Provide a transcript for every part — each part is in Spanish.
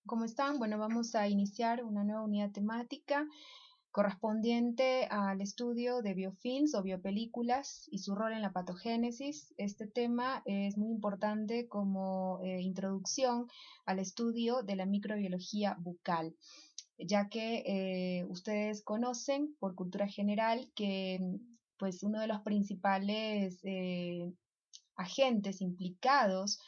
¿Cómo están? Bueno, vamos a iniciar una nueva unidad temática correspondiente al estudio de biofilms o biopelículas y su rol en la patogénesis. Este tema es muy importante como introducción al estudio de la microbiología bucal, ya que ustedes conocen por cultura general que pues uno de los principales agentes implicados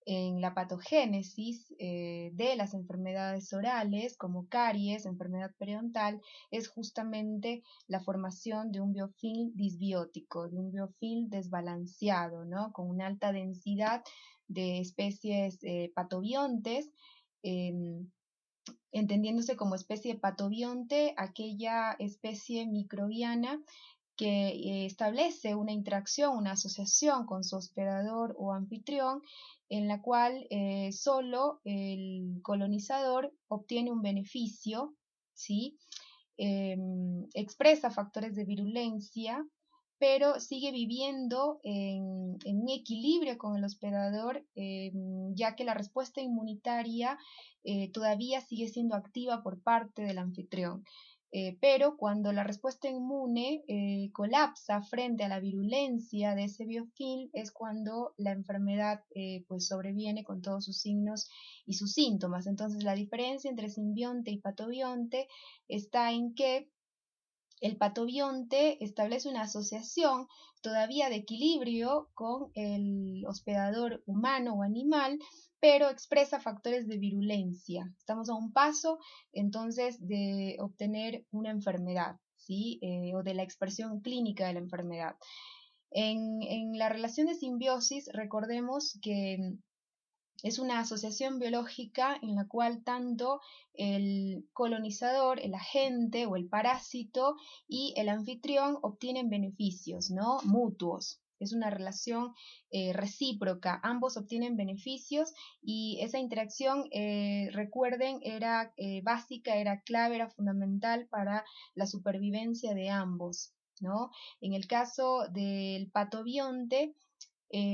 en la patogénesis de las enfermedades orales, como caries, enfermedad periodontal, es justamente la formación de un biofilm disbiótico, de un biofilm desbalanceado, ¿no? Con una alta densidad de especies patobiontes, eh, entendiéndose como especie patobionte aquella especie microbiana que establece una interacción, una asociación con su hospedador o anfitrión, en la cual solo el colonizador obtiene un beneficio, ¿sí? Expresa factores de virulencia, pero sigue viviendo en un equilibrio con el hospedador, ya que la respuesta inmunitaria todavía sigue siendo activa por parte del anfitrión. Pero cuando la respuesta inmune colapsa frente a la virulencia de ese biofilm es cuando la enfermedad pues sobreviene con todos sus signos y sus síntomas. Entonces la diferencia entre simbionte y patobionte está en que el patobionte establece una asociación todavía de equilibrio con el hospedador humano o animal, pero expresa factores de virulencia. Estamos a un paso entonces de obtener una enfermedad, ¿sí? O de la expresión clínica de la enfermedad. En la relación de simbiosis, recordemos que es una asociación biológica en la cual tanto el colonizador, el agente o el parásito y el anfitrión obtienen beneficios, ¿no? Mutuos. Es una relación recíproca, ambos obtienen beneficios y esa interacción, recuerden, era básica, era clave, era fundamental para la supervivencia de ambos, ¿no? En el caso del patobionte,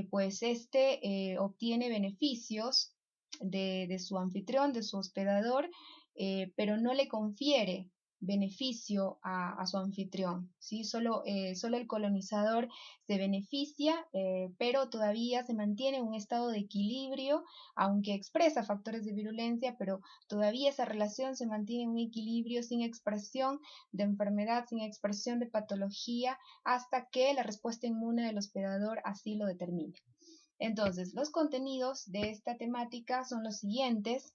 pues este obtiene beneficios de su anfitrión, de su hospedador, pero no le confiere beneficio a su anfitrión, ¿sí? Solo el colonizador se beneficia, pero todavía se mantiene en un estado de equilibrio, aunque expresa factores de virulencia, pero todavía esa relación se mantiene en un equilibrio sin expresión de enfermedad, sin expresión de patología, hasta que la respuesta inmune del hospedador así lo determine. Entonces, los contenidos de esta temática son los siguientes.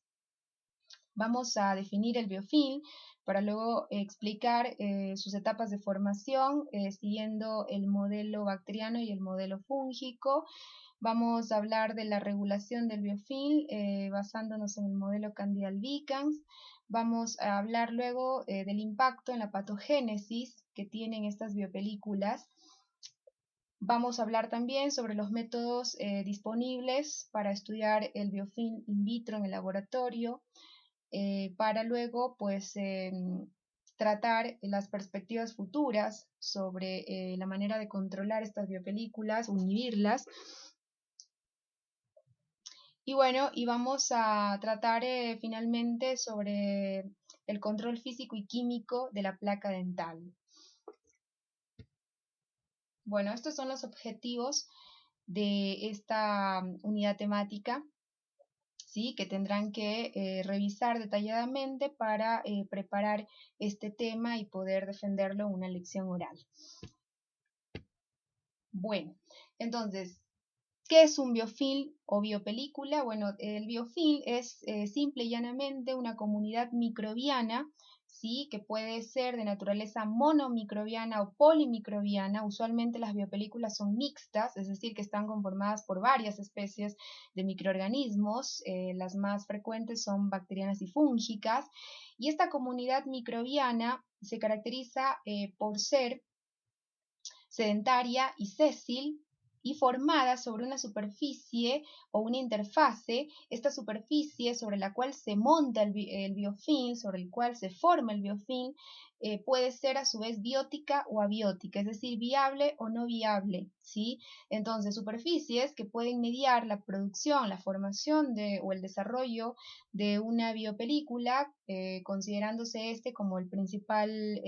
Vamos a definir el biofilm para luego explicar sus etapas de formación siguiendo el modelo bacteriano y el modelo fúngico. Vamos a hablar de la regulación del biofilm basándonos en el modelo Candida-albicans. Vamos a hablar luego del impacto en la patogénesis que tienen estas biopelículas. Vamos a hablar también sobre los métodos disponibles para estudiar el biofilm in vitro en el laboratorio, para luego pues tratar las perspectivas futuras sobre la manera de controlar estas biopelículas, inhibirlas. Y bueno, y vamos a tratar finalmente sobre el control físico y químico de la placa dental. Bueno, estos son los objetivos de esta unidad temática, ¿sí? Que tendrán que revisar detalladamente para preparar este tema y poder defenderlo en una lección oral. Bueno, entonces, ¿qué es un biofilm o biopelícula? Bueno, el biofilm es simple y llanamente una comunidad microbiana, ¿sí? Que puede ser de naturaleza monomicrobiana o polimicrobiana. Usualmente las biopelículas son mixtas, es decir, que están conformadas por varias especies de microorganismos. Las más frecuentes son bacterianas y fúngicas. Y esta comunidad microbiana se caracteriza por ser sedentaria y sésil, y formada sobre una superficie o una interfase. Esta superficie sobre la cual se monta el biofilm, sobre el cual se forma el biofilm, puede ser a su vez biótica o abiótica, es decir, viable o no viable, ¿sí? Entonces, superficies que pueden mediar la producción, la formación o el desarrollo de una biopelícula, considerándose este como el principal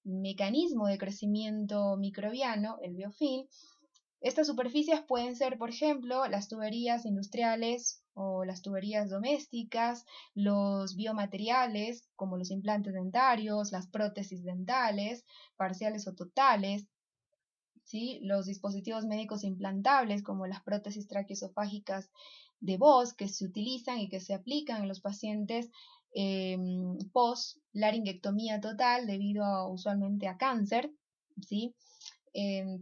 mecanismo de crecimiento microbiano, el biofilm. Estas superficies pueden ser, por ejemplo, las tuberías industriales o las tuberías domésticas, los biomateriales como los implantes dentarios, las prótesis dentales, parciales o totales, ¿sí? Los dispositivos médicos implantables como las prótesis traqueosofágicas de voz que se utilizan y que se aplican en los pacientes post laringectomía total debido usualmente a cáncer, ¿sí?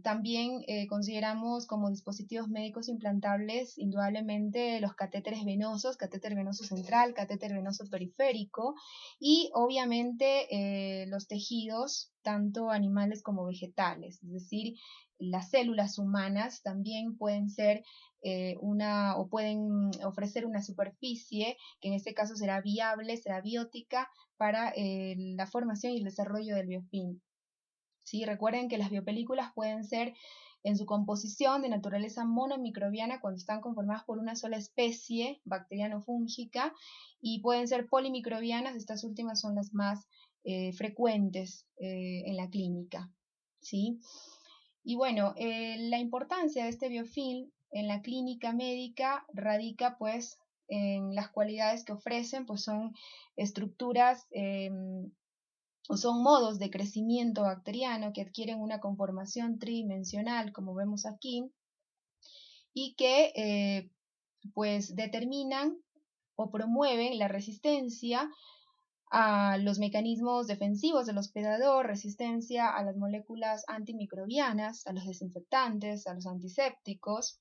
También consideramos como dispositivos médicos implantables indudablemente los catéteres venosos, catéter venoso central, catéter venoso periférico y obviamente los tejidos, tanto animales como vegetales, es decir, las células humanas también pueden ser o pueden ofrecer una superficie que en este caso será viable, será biótica para la formación y el desarrollo del biofilm. ¿Sí? Recuerden que las biopelículas pueden ser en su composición de naturaleza monomicrobiana cuando están conformadas por una sola especie bacteriano-fúngica y pueden ser polimicrobianas, estas últimas son las más frecuentes en la clínica. ¿Sí? Y bueno, la importancia de este biofilm en la clínica médica radica pues en las cualidades que ofrecen, pues son estructuras o son modos de crecimiento bacteriano que adquieren una conformación tridimensional, como vemos aquí, y que pues determinan o promueven la resistencia a los mecanismos defensivos del hospedador, resistencia a las moléculas antimicrobianas, a los desinfectantes, a los antisépticos,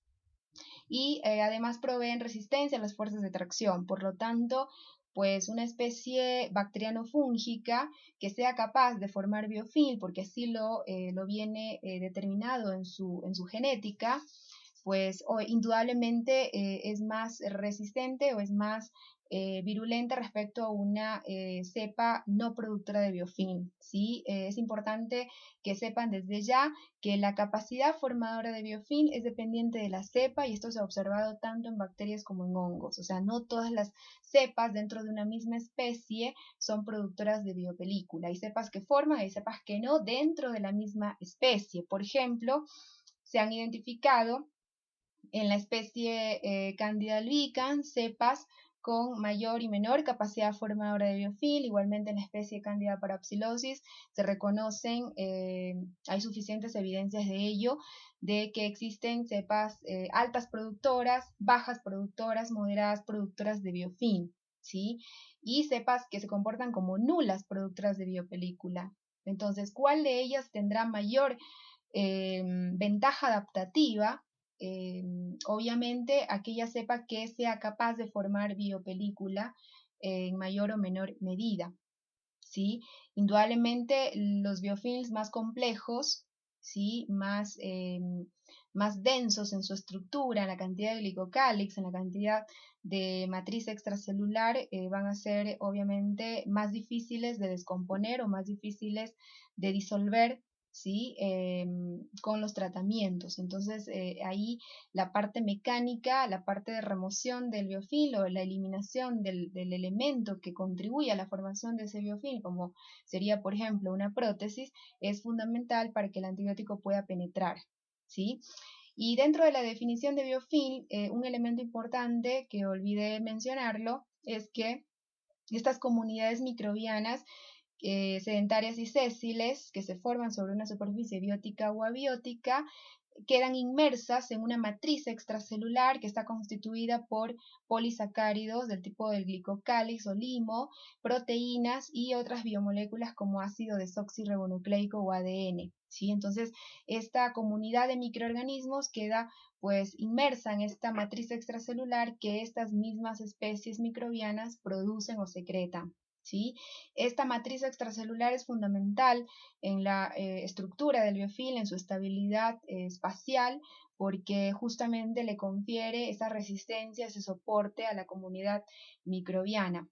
y además proveen resistencia a las fuerzas de tracción. Por lo tanto, pues una especie bacteriano-fúngica que sea capaz de formar biofilm, porque así lo viene determinado en su genética, pues indudablemente es más resistente o es más virulenta respecto a una cepa no productora de biofilm. ¿Sí? Es importante que sepan desde ya que la capacidad formadora de biofilm es dependiente de la cepa y esto se ha observado tanto en bacterias como en hongos. O sea, no todas las cepas dentro de una misma especie son productoras de biopelícula. Hay cepas que forman, hay cepas que no dentro de la misma especie. Por ejemplo, se han identificado en la especie Candida albicans cepas con mayor y menor capacidad formadora de biofilm. Igualmente en la especie Candida parapsilosis se reconocen, hay suficientes evidencias de ello, de que existen cepas altas productoras, bajas productoras, moderadas productoras de biofilm, ¿sí? Y cepas que se comportan como nulas productoras de biopelícula. Entonces, ¿cuál de ellas tendrá mayor ventaja adaptativa? Obviamente aquella cepa que sea capaz de formar biopelícula en mayor o menor medida, ¿sí? Indudablemente los biofilms más complejos, ¿sí? Más densos en su estructura, en la cantidad de glicocálix, en la cantidad de matriz extracelular, van a ser obviamente más difíciles de descomponer o más difíciles de disolver, ¿sí? Con los tratamientos. Entonces ahí la parte mecánica, la parte de remoción del biofilm o la eliminación del elemento que contribuye a la formación de ese biofilm, como sería por ejemplo una prótesis, es fundamental para que el antibiótico pueda penetrar, ¿sí? Y dentro de la definición de biofilm, un elemento importante que olvidé mencionarlo es que estas comunidades microbianas sedentarias y sésiles que se forman sobre una superficie biótica o abiótica quedan inmersas en una matriz extracelular que está constituida por polisacáridos del tipo del glicocálix o limo, proteínas y otras biomoléculas como ácido desoxirribonucleico o ADN. ¿Sí? Entonces, esta comunidad de microorganismos queda pues inmersa en esta matriz extracelular que estas mismas especies microbianas producen o secretan. ¿Sí? Esta matriz extracelular es fundamental en la estructura del biofilm, en su estabilidad espacial, porque justamente le confiere esa resistencia, ese soporte a la comunidad microbiana.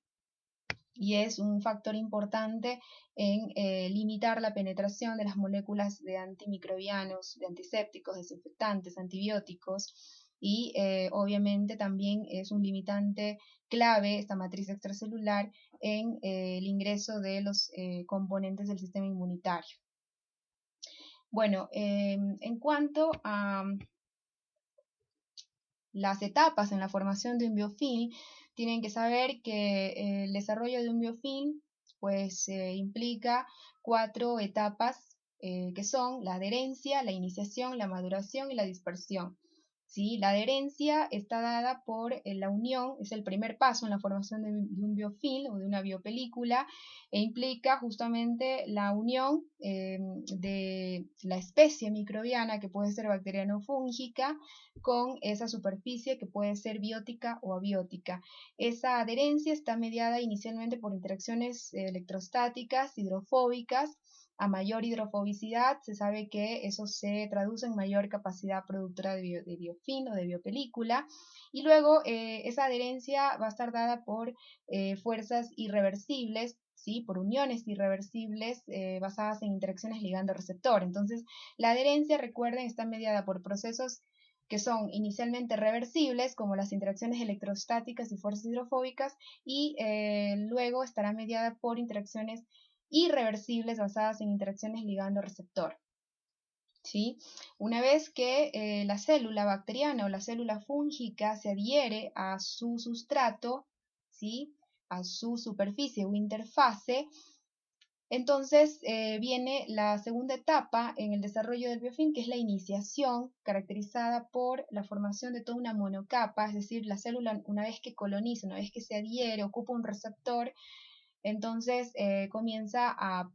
Y es un factor importante en limitar la penetración de las moléculas de antimicrobianos, de antisépticos, desinfectantes, antibióticos, y obviamente también es un limitante clave esta matriz extracelular en el ingreso de los componentes del sistema inmunitario. Bueno, en cuanto a las etapas en la formación de un biofilm, tienen que saber que el desarrollo de un biofilm pues implica 4 etapas que son la adherencia, la iniciación, la maduración y la dispersión. ¿Sí? La adherencia está dada por la unión, es el primer paso en la formación de un biofilm o de una biopelícula, e implica justamente la unión de la especie microbiana, que puede ser bacteriana o fúngica, con esa superficie que puede ser biótica o abiótica. Esa adherencia está mediada inicialmente por interacciones electrostáticas, hidrofóbicas. A mayor hidrofobicidad se sabe que eso se traduce en mayor capacidad productora de biofilm o de biopelícula, y luego esa adherencia va a estar dada por fuerzas irreversibles, ¿sí? Por uniones irreversibles basadas en interacciones ligando-receptor. Entonces, la adherencia, recuerden, está mediada por procesos que son inicialmente reversibles, como las interacciones electrostáticas y fuerzas hidrofóbicas, y luego estará mediada por interacciones irreversibles basadas en interacciones ligando-receptor. ¿Sí? Una vez que la célula bacteriana o la célula fúngica se adhiere a su sustrato, ¿sí? A su superficie o interfase, entonces viene la segunda etapa en el desarrollo del biofilm, que es la iniciación, caracterizada por la formación de toda una monocapa, es decir, la célula una vez que coloniza, una vez que se adhiere, ocupa un receptor, entonces comienza a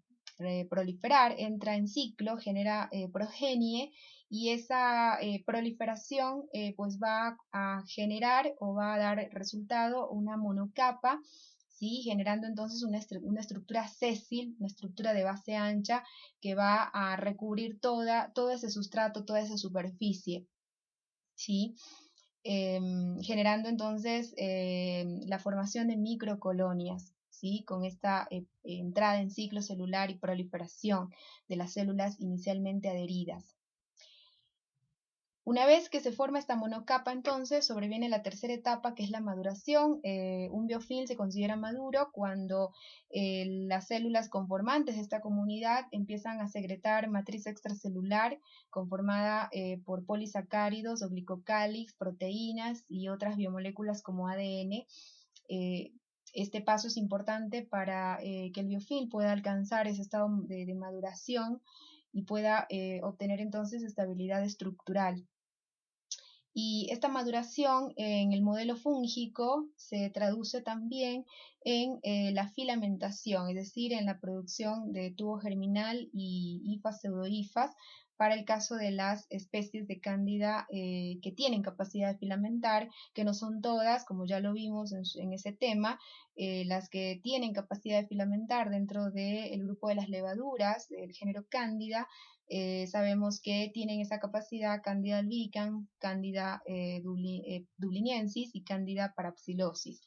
proliferar, entra en ciclo, genera progenie, y esa proliferación pues va a generar o va a dar resultado una monocapa, ¿sí? Generando entonces una estructura sésil, una estructura de base ancha que va a recubrir todo ese sustrato, toda esa superficie, ¿sí? Generando entonces la formación de microcolonias, ¿sí? Con esta entrada en ciclo celular y proliferación de las células inicialmente adheridas. Una vez que se forma esta monocapa, entonces sobreviene la tercera etapa, que es la maduración. Un biofilm se considera maduro cuando las células conformantes de esta comunidad empiezan a secretar matriz extracelular conformada por polisacáridos o glicocálix, proteínas y otras biomoléculas como ADN. Este paso es importante para que el biofilm pueda alcanzar ese estado de maduración y pueda obtener entonces estabilidad estructural. Y esta maduración en el modelo fúngico se traduce también en la filamentación, es decir, en la producción de tubo germinal y hifas, pseudohifas, para el caso de las especies de cándida que tienen capacidad de filamentar, que no son todas, como ya lo vimos en ese tema. Las que tienen capacidad de filamentar dentro del grupo de las levaduras del género cándida, sabemos que tienen esa capacidad Candida albicans, Candida dubliniensis y Candida parapsilosis.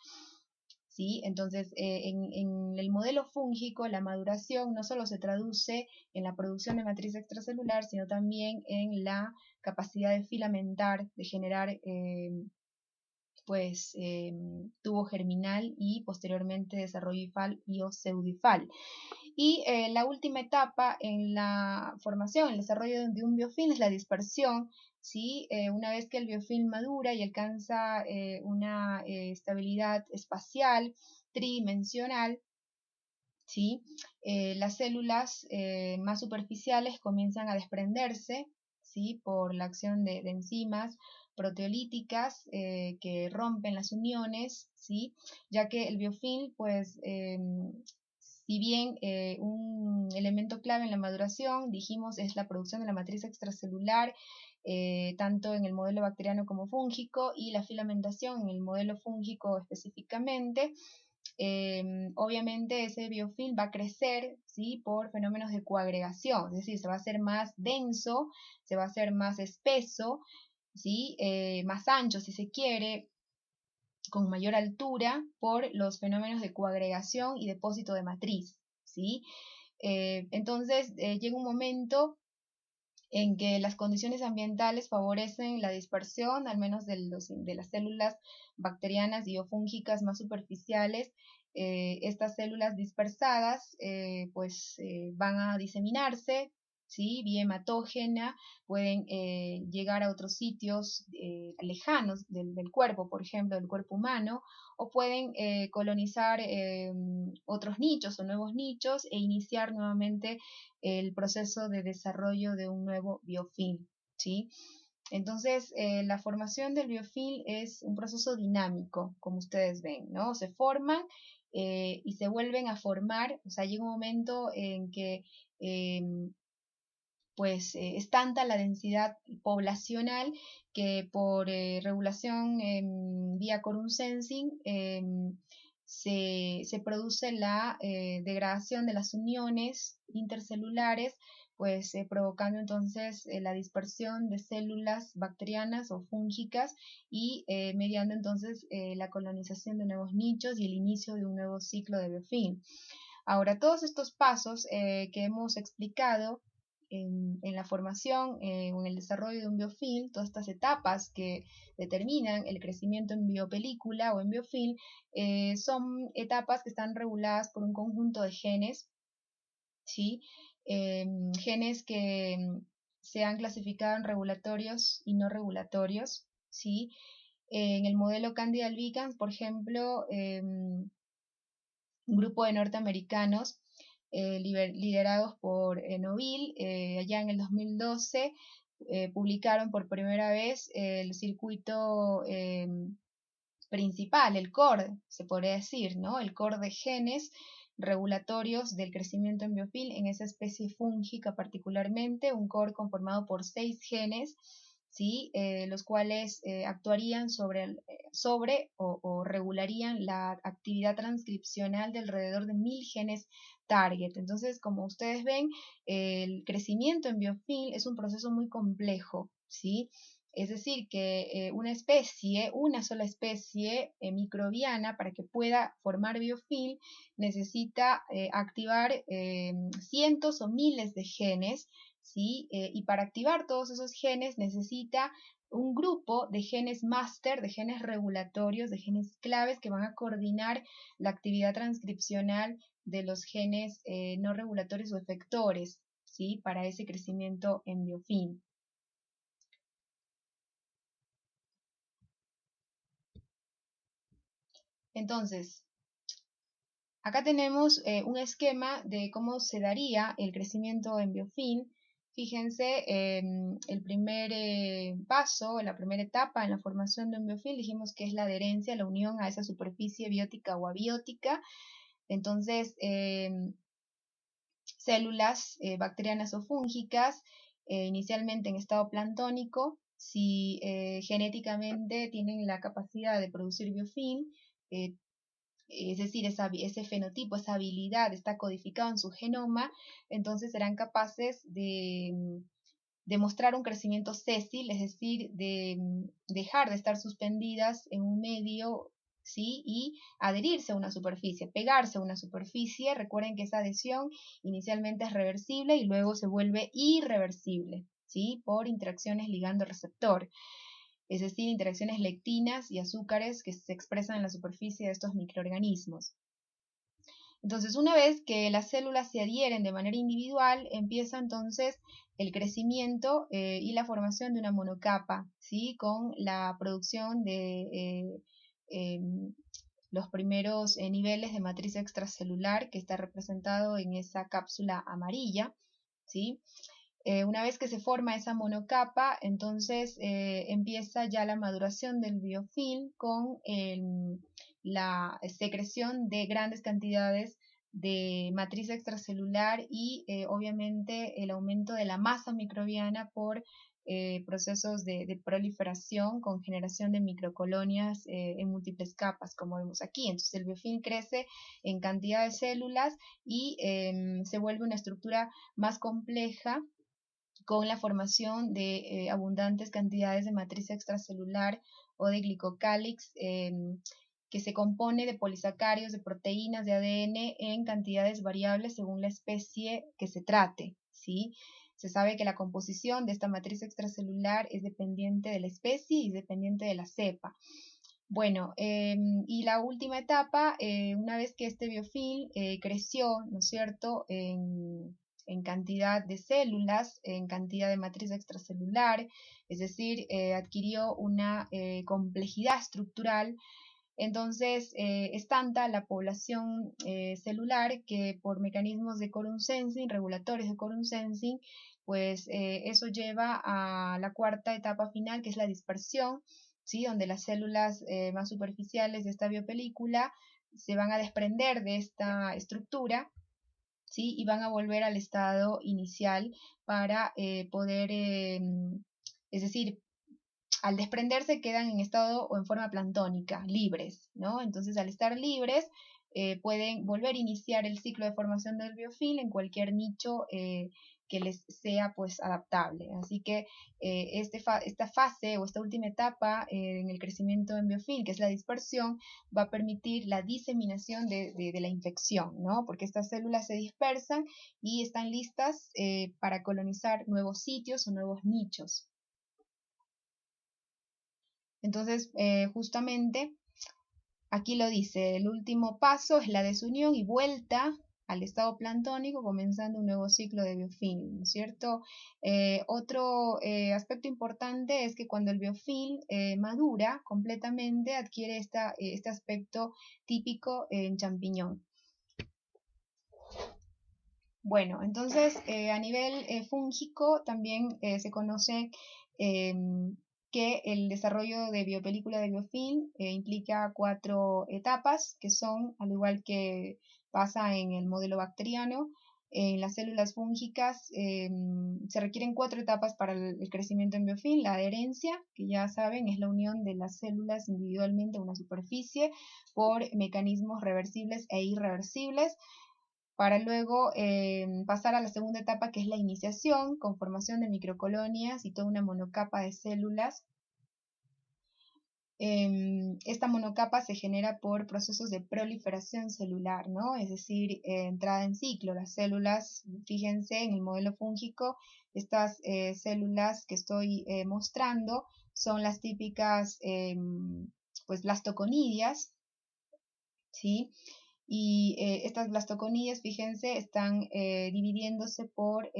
¿Sí? Entonces, en el modelo fúngico, la maduración no solo se traduce en la producción de matriz extracelular, sino también en la capacidad de filamentar, de generar tubo germinal y posteriormente desarrollo hifal y o pseudihifal. Y la última etapa en la formación, el desarrollo de un biofilm es la dispersión, ¿sí? Una vez que el biofilm madura y alcanza una estabilidad espacial tridimensional, ¿sí? Las células más superficiales comienzan a desprenderse, ¿sí? Por la acción de enzimas proteolíticas que rompen las uniones, ¿sí? Ya que el biofilm, pues, si bien un elemento clave en la maduración, dijimos, es la producción de la matriz extracelular, tanto en el modelo bacteriano como fúngico, y la filamentación en el modelo fúngico específicamente, obviamente ese biofilm va a crecer, ¿sí? Por fenómenos de coagregación, es decir, se va a hacer más denso, se va a hacer más espeso, ¿sí? Más ancho si se quiere, con mayor altura por los fenómenos de coagregación y depósito de matriz, ¿sí? Entonces llega un momento en que las condiciones ambientales favorecen la dispersión, al menos de las células bacterianas y o fúngicas más superficiales. Estas células dispersadas van a diseminarse, ¿sí? Vía hematógena, pueden llegar a otros sitios lejanos del cuerpo, por ejemplo, del cuerpo humano, o pueden colonizar otros nichos o nuevos nichos e iniciar nuevamente el proceso de desarrollo de un nuevo biofilm, ¿sí? Entonces, la formación del biofilm es un proceso dinámico, como ustedes ven, ¿no? Se forman y se vuelven a formar, o sea, llega un momento en que es tanta la densidad poblacional que por regulación vía quorum sensing se produce la degradación de las uniones intercelulares, pues provocando entonces la dispersión de células bacterianas o fúngicas y mediando entonces la colonización de nuevos nichos y el inicio de un nuevo ciclo de biofilm. Ahora, todos estos pasos que hemos explicado en la formación o en el desarrollo de un biofilm, todas estas etapas que determinan el crecimiento en biopelícula o en biofilm, son etapas que están reguladas por un conjunto de genes, ¿sí? Genes que se han clasificado en regulatorios y no regulatorios, ¿sí? En el modelo Candida albicans, por ejemplo, un grupo de norteamericanos liderados por Noville, allá en el 2012, publicaron por primera vez el circuito principal, el core, se podría decir, ¿no? El core de genes regulatorios del crecimiento en biofilm en esa especie fúngica particularmente, un core conformado por 6 genes, ¿sí? Los cuales actuarían sobre o regularían la actividad transcripcional de alrededor de 1000 genes target. Entonces, como ustedes ven, el crecimiento en biofilm es un proceso muy complejo, ¿sí? Es decir, que una sola especie microbiana, para que pueda formar biofilm, necesita activar cientos o miles de genes, ¿sí? Y para activar todos esos genes necesita un grupo de genes máster, de genes regulatorios, de genes claves que van a coordinar la actividad transcripcional de los genes no regulatorios o efectores, ¿sí? Para ese crecimiento en biofilm. Entonces, acá tenemos un esquema de cómo se daría el crecimiento en biofilm. Fíjense, el primer paso, la primera etapa en la formación de un biofilm, dijimos que es la adherencia, la unión a esa superficie biótica o abiótica. Entonces, células bacterianas o fúngicas, inicialmente en estado planctónico, si genéticamente tienen la capacidad de producir biofilm, es decir, ese fenotipo, esa habilidad está codificado en su genoma, entonces serán capaces de mostrar un crecimiento sésil, es decir, de dejar de estar suspendidas en un medio, ¿sí? Y adherirse a una superficie, pegarse a una superficie. Recuerden que esa adhesión inicialmente es reversible y luego se vuelve irreversible, ¿sí? Por interacciones ligando-receptor, es decir, interacciones lectinas y azúcares que se expresan en la superficie de estos microorganismos. Entonces, una vez que las células se adhieren de manera individual, empieza entonces el crecimiento y la formación de una monocapa, ¿sí? Con la producción de los primeros niveles de matriz extracelular que está representado en esa cápsula amarilla, ¿sí? Una vez que se forma esa monocapa, entonces empieza ya la maduración del biofilm con la secreción de grandes cantidades de matriz extracelular y obviamente el aumento de la masa microbiana por procesos de proliferación con generación de microcolonias en múltiples capas, como vemos aquí. Entonces el biofilm crece en cantidad de células y se vuelve una estructura más compleja con la formación de abundantes cantidades de matriz extracelular o de glicocálix, que se compone de polisacáridos, de proteínas, de ADN en cantidades variables según la especie que se trate, ¿sí? Se sabe que la composición de esta matriz extracelular es dependiente de la especie y es dependiente de la cepa. Bueno, y la última etapa, una vez que este biofilm creció, ¿no es cierto?, en cantidad de células, en cantidad de matriz extracelular, es decir, adquirió una complejidad estructural. Entonces, es tanta la población celular que por mecanismos de quorum sensing, regulatorios de quorum sensing, pues eso lleva a la cuarta etapa final, que es la dispersión, ¿sí? Donde las células más superficiales de esta biopelícula se van a desprender de esta estructura, ¿sí? Y van a volver al estado inicial para poder, es decir, al desprenderse quedan en estado o en forma planctónica, libres, ¿no? Entonces, al estar libres, pueden volver a iniciar el ciclo de formación del biofilm en cualquier nicho que les sea pues adaptable. Así que esta fase o esta última etapa en el crecimiento en biofilm, que es la dispersión, va a permitir la diseminación de la infección, ¿no? Porque estas células se dispersan y están listas para colonizar nuevos sitios o nuevos nichos. Entonces, justamente aquí lo dice, el último paso es la desunión y vuelta al estado planctónico, comenzando un nuevo ciclo de biofilm, ¿no es cierto? Otro aspecto importante es que cuando el biofilm madura completamente, adquiere este aspecto típico en champiñón. Bueno, entonces a nivel fúngico también se conoce que el desarrollo de biopelícula de biofilm implica 4 etapas, que son, al igual que pasa en el modelo bacteriano, en las células fúngicas se requieren 4 etapas para el crecimiento en biofilm. La adherencia, que ya saben, es la unión de las células individualmente a una superficie por mecanismos reversibles e irreversibles, para luego pasar a la segunda etapa, que es la iniciación, con formación de microcolonias y toda una monocapa de células. Esta monocapa se genera por procesos de proliferación celular, ¿no? Es decir, entrada en ciclo. Las células, fíjense en el modelo fúngico, estas células que estoy mostrando son las típicas pues blastoconidias, ¿sí? Y estas blastoconidias, fíjense, están dividiéndose por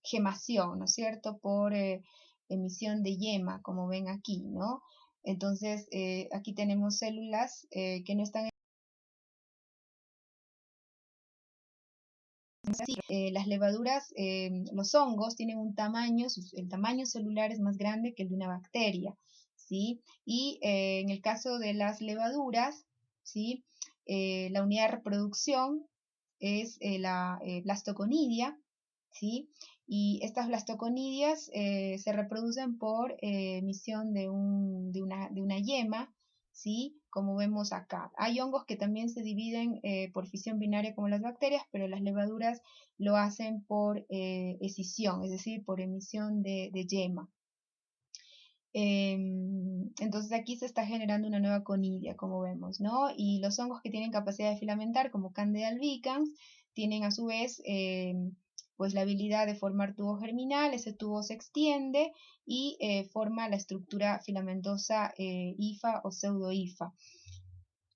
gemación, ¿no es cierto? Por emisión de yema, como ven aquí, ¿no? Entonces, aquí tenemos células que no están las levaduras, los hongos tienen un tamaño, el tamaño celular es más grande que el de una bacteria, ¿sí? Y en el caso de las levaduras, ¿sí? La unidad de reproducción es la blastoconidia, ¿sí? Y estas blastoconidias se reproducen por emisión de una yema, ¿sí? Como vemos acá. Hay hongos que también se dividen por fisión binaria como las bacterias, pero las levaduras lo hacen por escisión, es decir, por emisión de yema. Entonces aquí se está generando una nueva conidia, como vemos, ¿no? Y los hongos que tienen capacidad de filamentar, como Candida albicans, tienen a su vez pues la habilidad de formar tubo germinal. Ese tubo se extiende y forma la estructura filamentosa hifa o pseudo-hifa.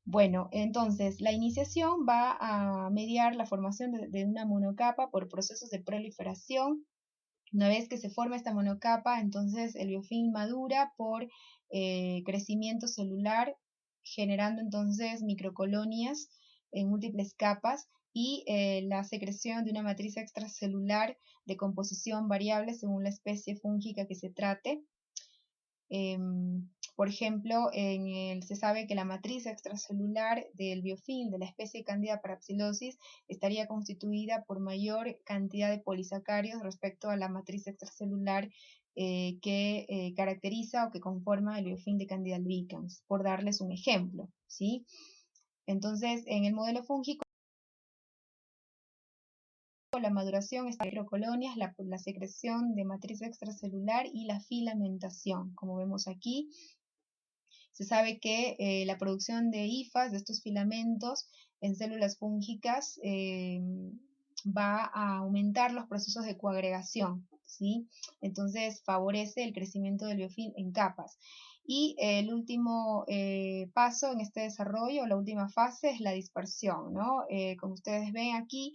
Bueno, entonces la iniciación va a mediar la formación de una monocapa por procesos de proliferación. Una vez que se forma esta monocapa, entonces el biofilm madura por crecimiento celular, generando entonces microcolonias en múltiples capas y la secreción de una matriz extracelular de composición variable según la especie fúngica que se trate. Por ejemplo, se sabe que la matriz extracelular del biofilm de la especie Candida parapsilosis estaría constituida por mayor cantidad de polisacáridos respecto a la matriz extracelular que caracteriza o que conforma el biofilm de Candida albicans, por darles un ejemplo, ¿sí? Entonces, en el modelo fúngico, la maduración, estas microcolonias, la secreción de matriz extracelular y la filamentación. Como vemos aquí, se sabe que la producción de hifas, de estos filamentos en células fúngicas, va a aumentar los procesos de coagregación, ¿sí? Entonces favorece el crecimiento del biofilm en capas. Y el último paso en este desarrollo, la última fase, es la dispersión, ¿no? Como ustedes ven aquí,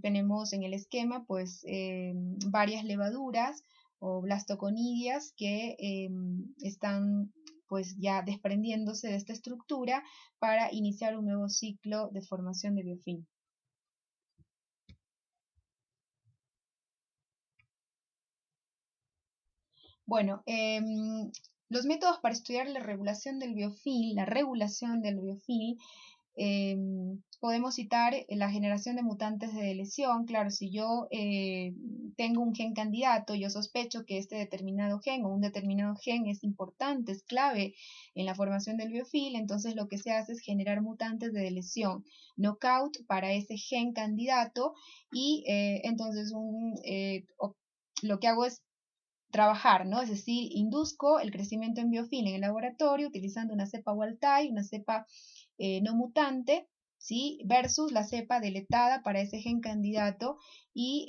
tenemos en el esquema pues varias levaduras o blastoconidias que están pues ya desprendiéndose de esta estructura para iniciar un nuevo ciclo de formación de biofilm. Bueno, los métodos para estudiar la regulación del biofilm, podemos citar la generación de mutantes de lesión. Claro, si yo tengo un gen candidato, yo sospecho que este determinado gen o un determinado gen es importante, es clave en la formación del biofilm, entonces lo que se hace es generar mutantes de lesión, knockout para ese gen candidato, y entonces lo que hago es trabajar, ¿no? Es decir, induzco el crecimiento en biofilm en el laboratorio utilizando una cepa wild type, una cepa no mutante, ¿sí? Versus la cepa deletada para ese gen candidato, y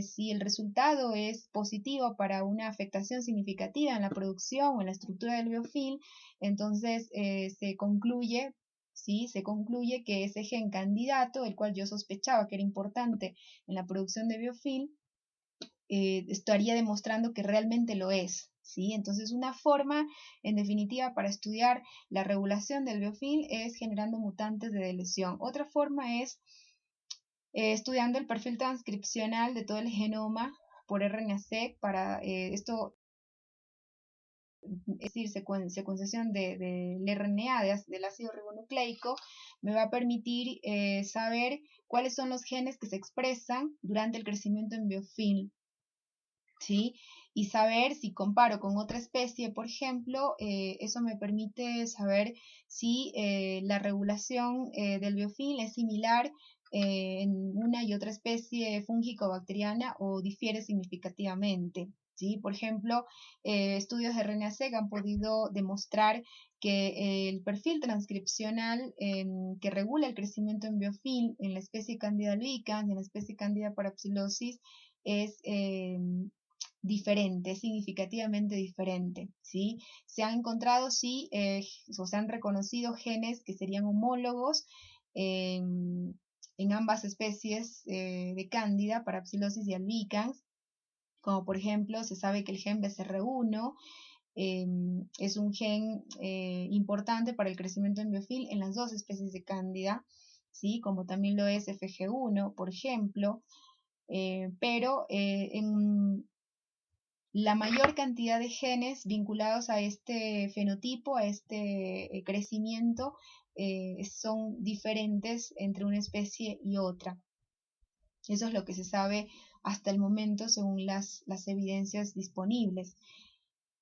si el resultado es positivo para una afectación significativa en la producción o en la estructura del biofilm, entonces se concluye, ¿sí? Se concluye que ese gen candidato, el cual yo sospechaba que era importante en la producción de biofilm, estaría demostrando que realmente lo es, ¿sí? Entonces una forma, en definitiva, para estudiar la regulación del biofilm es generando mutantes de lesión. Otra forma es estudiando el perfil transcripcional de todo el genoma por RNA-seq. Para esto, es decir, secuenciación del RNA, del ácido ribonucleico, me va a permitir saber cuáles son los genes que se expresan durante el crecimiento en biofilm, ¿sí? Y saber si comparo con otra especie, por ejemplo, eso me permite saber si la regulación del biofilm es similar en una y otra especie fúngica o bacteriana o difiere significativamente, ¿sí? Por ejemplo, estudios de RNA-seq han podido demostrar que el perfil transcripcional que regula el crecimiento en biofilm en la especie Candida albicans y en la especie Candida parapsilosis es diferente, significativamente diferente, ¿sí? Se han encontrado, sí, o se han reconocido genes que serían homólogos en ambas especies de Cándida, Parapsilosis y albicans, como por ejemplo se sabe que el gen BCR1 es un gen importante para el crecimiento en biofilm en las dos especies de Cándida, ¿sí? Como también lo es FG1, por ejemplo, pero en la mayor cantidad de genes vinculados a este fenotipo, a este crecimiento, son diferentes entre una especie y otra. Eso es lo que se sabe hasta el momento según las evidencias disponibles.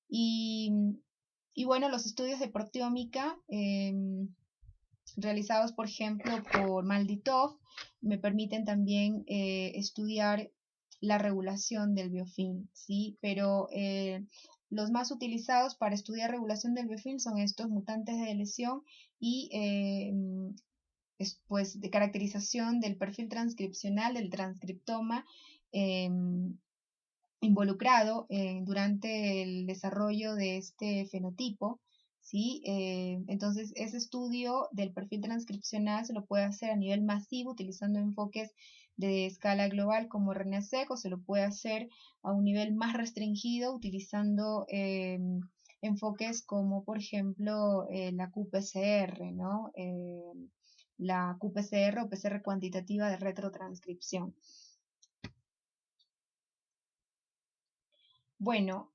Y bueno, los estudios de proteómica realizados, por ejemplo, por Malditov, me permiten también estudiar la regulación del biofilm, ¿sí? Pero los más utilizados para estudiar regulación del biofilm son estos mutantes de lesión y pues de caracterización del perfil transcripcional del transcriptoma involucrado durante el desarrollo de este fenotipo, ¿sí? Entonces ese estudio del perfil transcripcional se lo puede hacer a nivel masivo utilizando enfoques de escala global como RNA-seq, o se lo puede hacer a un nivel más restringido utilizando enfoques como por ejemplo la qPCR, ¿no? La qPCR o PCR cuantitativa de retrotranscripción. Bueno,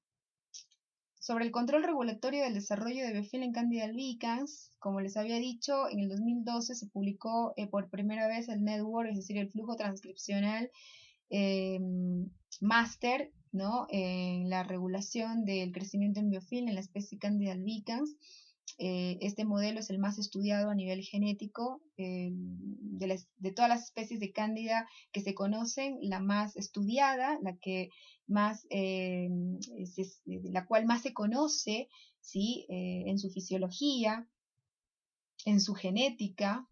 sobre el control regulatorio del desarrollo de biofilm en Candida albicans, como les había dicho, en el 2012 se publicó por primera vez el network, es decir, el flujo transcripcional máster, ¿no? En la regulación del crecimiento en biofilm en la especie Candida albicans. Este modelo es el más estudiado a nivel genético de todas las especies de cándida que se conocen, la más estudiada, la que más, la cual más se conoce, ¿sí? En su fisiología, en su genética,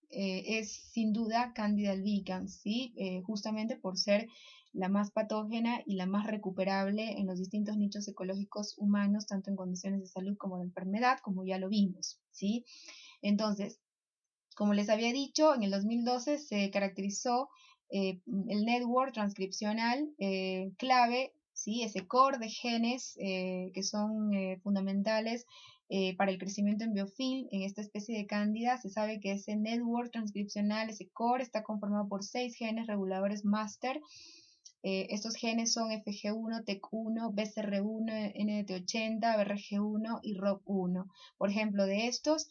es sin duda Candida albicans, ¿sí? Justamente por ser la más patógena y la más recuperable en los distintos nichos ecológicos humanos, tanto en condiciones de salud como de enfermedad, como ya lo vimos, ¿sí? Entonces, como les había dicho, en el 2012 se caracterizó el network transcripcional clave, ¿sí? Ese core de genes que son fundamentales para el crecimiento en biofilm en esta especie de cándida. Se sabe que ese network transcripcional, ese core, está conformado por 6 genes reguladores master. Estos genes son FG1, TEC1, BCR1, NDT80, BRG1 y ROP1. Por ejemplo, de estos,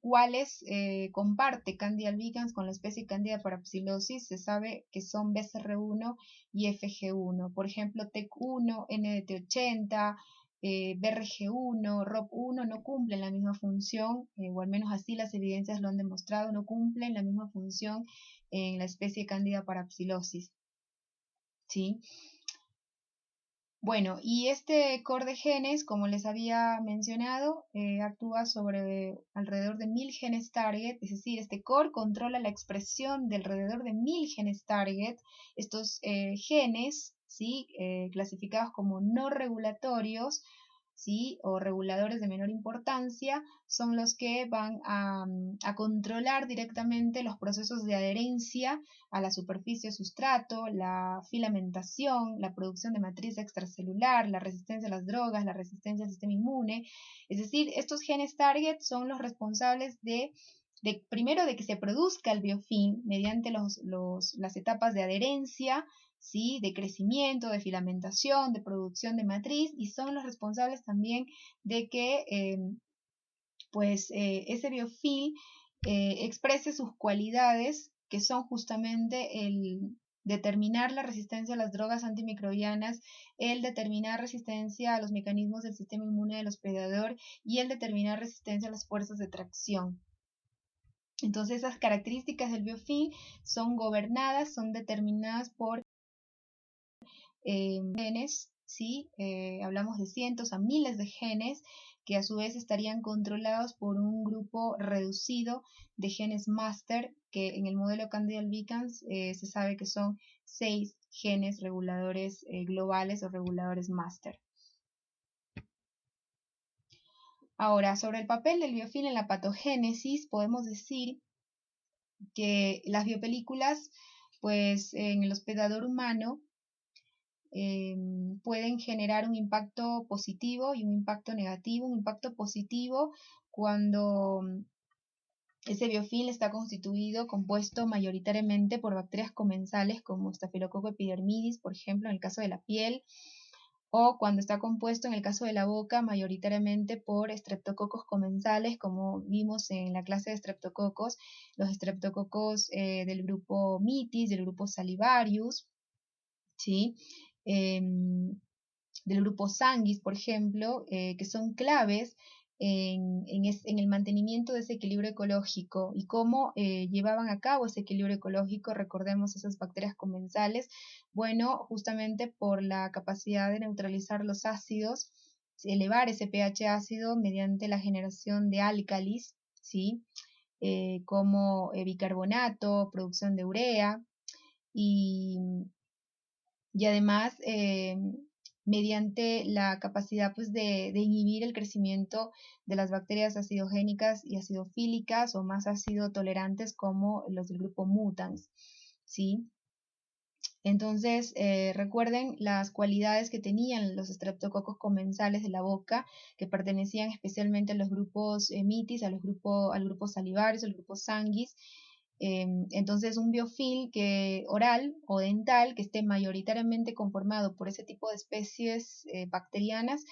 cuáles comparte Candida albicans con la especie Candida parapsilosis, se sabe que son BCR1 y FG1. Por ejemplo, TEC1, NDT80, BRG1, ROP1 no cumplen la misma función, o al menos así las evidencias lo han demostrado, no cumplen la misma función en la especie Candida parapsilosis. ¿Sí? Bueno, y este core de genes, como les había mencionado, actúa sobre alrededor de 1000 genes target, es decir, este core controla la expresión de alrededor de 1000 genes target. Estos genes, ¿sí? Clasificados como no regulatorios, ¿sí? O reguladores de menor importancia, son los que van a controlar directamente los procesos de adherencia a la superficie sustrato, la filamentación, la producción de matriz extracelular, la resistencia a las drogas, la resistencia al sistema inmune. Es decir, estos genes target son los responsables primero de que se produzca el biofilm mediante las etapas de adherencia, ¿sí? De crecimiento, de filamentación, de producción de matriz, y son los responsables también de que ese biofilm exprese sus cualidades, que son justamente el determinar la resistencia a las drogas antimicrobianas, el determinar resistencia a los mecanismos del sistema inmune del hospedador y el determinar resistencia a las fuerzas de tracción. Entonces, esas características del biofilm son gobernadas, son determinadas por genes, ¿sí? Hablamos de cientos a miles de genes que a su vez estarían controlados por un grupo reducido de genes master, que en el modelo Candida albicans se sabe que son 6 genes reguladores globales o reguladores master. Ahora, sobre el papel del biofilm en la patogénesis, podemos decir que las biopelículas, pues en el hospedador humano, pueden generar un impacto positivo y un impacto negativo. Un impacto positivo cuando ese biofilm está compuesto mayoritariamente por bacterias comensales como Staphylococcus epidermidis, por ejemplo, en el caso de la piel, o cuando está compuesto en el caso de la boca mayoritariamente por estreptococos comensales, como vimos en la clase de estreptococos, los estreptococos del grupo Mitis, del grupo Salivarius, ¿sí? Del grupo Sanguis, por ejemplo, que son claves en el mantenimiento de ese equilibrio ecológico y cómo llevaban a cabo ese equilibrio ecológico. Recordemos esas bacterias comensales, bueno, justamente por la capacidad de neutralizar los ácidos, elevar ese pH ácido mediante la generación de álcalis, ¿sí? Como bicarbonato, producción de urea, y además mediante la capacidad pues, de inhibir el crecimiento de las bacterias acidogénicas y acidofílicas o más ácido tolerantes como los del grupo mutans, ¿sí? Entonces, recuerden las cualidades que tenían los estreptococos comensales de la boca, que pertenecían especialmente a los grupos mitis, al grupo salivarius, al grupo sanguis. Entonces, un biofilm oral o dental que esté mayoritariamente conformado por ese tipo de especies bacterianas,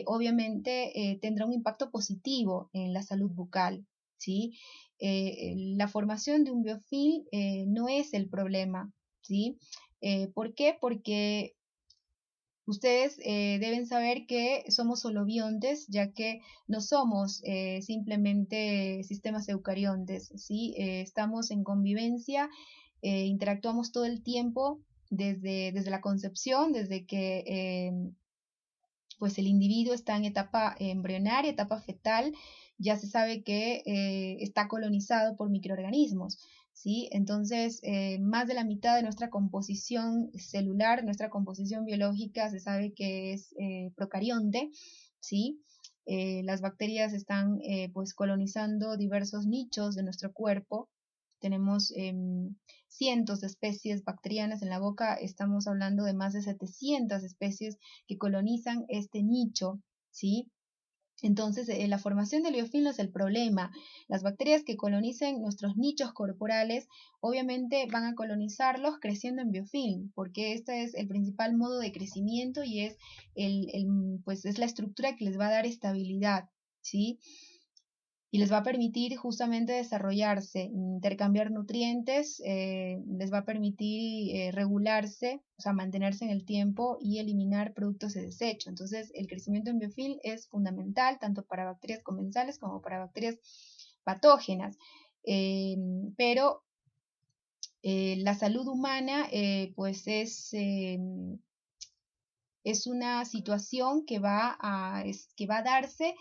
obviamente tendrá un impacto positivo en la salud bucal, ¿sí? La formación de un biofilm no es el problema, ¿sí? ¿Por qué? Porque Ustedes deben saber que somos holobiontes, ya que no somos simplemente sistemas eucariontes, ¿sí? Estamos en convivencia, interactuamos todo el tiempo desde la concepción, desde que pues el individuo está en etapa embrionaria, etapa fetal, ya se sabe que está colonizado por microorganismos, ¿sí? Entonces, más de la mitad de nuestra composición celular, nuestra composición biológica, se sabe que es procarionte, ¿sí? Las bacterias están pues colonizando diversos nichos de nuestro cuerpo. Tenemos cientos de especies bacterianas en la boca, estamos hablando de más de 700 especies que colonizan este nicho, ¿sí? Entonces, la formación del biofilm no es el problema. Las bacterias que colonicen nuestros nichos corporales, obviamente van a colonizarlos creciendo en biofilm, porque este es el principal modo de crecimiento y es, pues es la estructura que les va a dar estabilidad, ¿sí? Y les va a permitir justamente desarrollarse, intercambiar nutrientes, les va a permitir regularse, o sea, mantenerse en el tiempo y eliminar productos de desecho. Entonces, el crecimiento en biofilm es fundamental tanto para bacterias comensales como para bacterias patógenas. Eh, pero la salud humana, pues es una situación que va a darse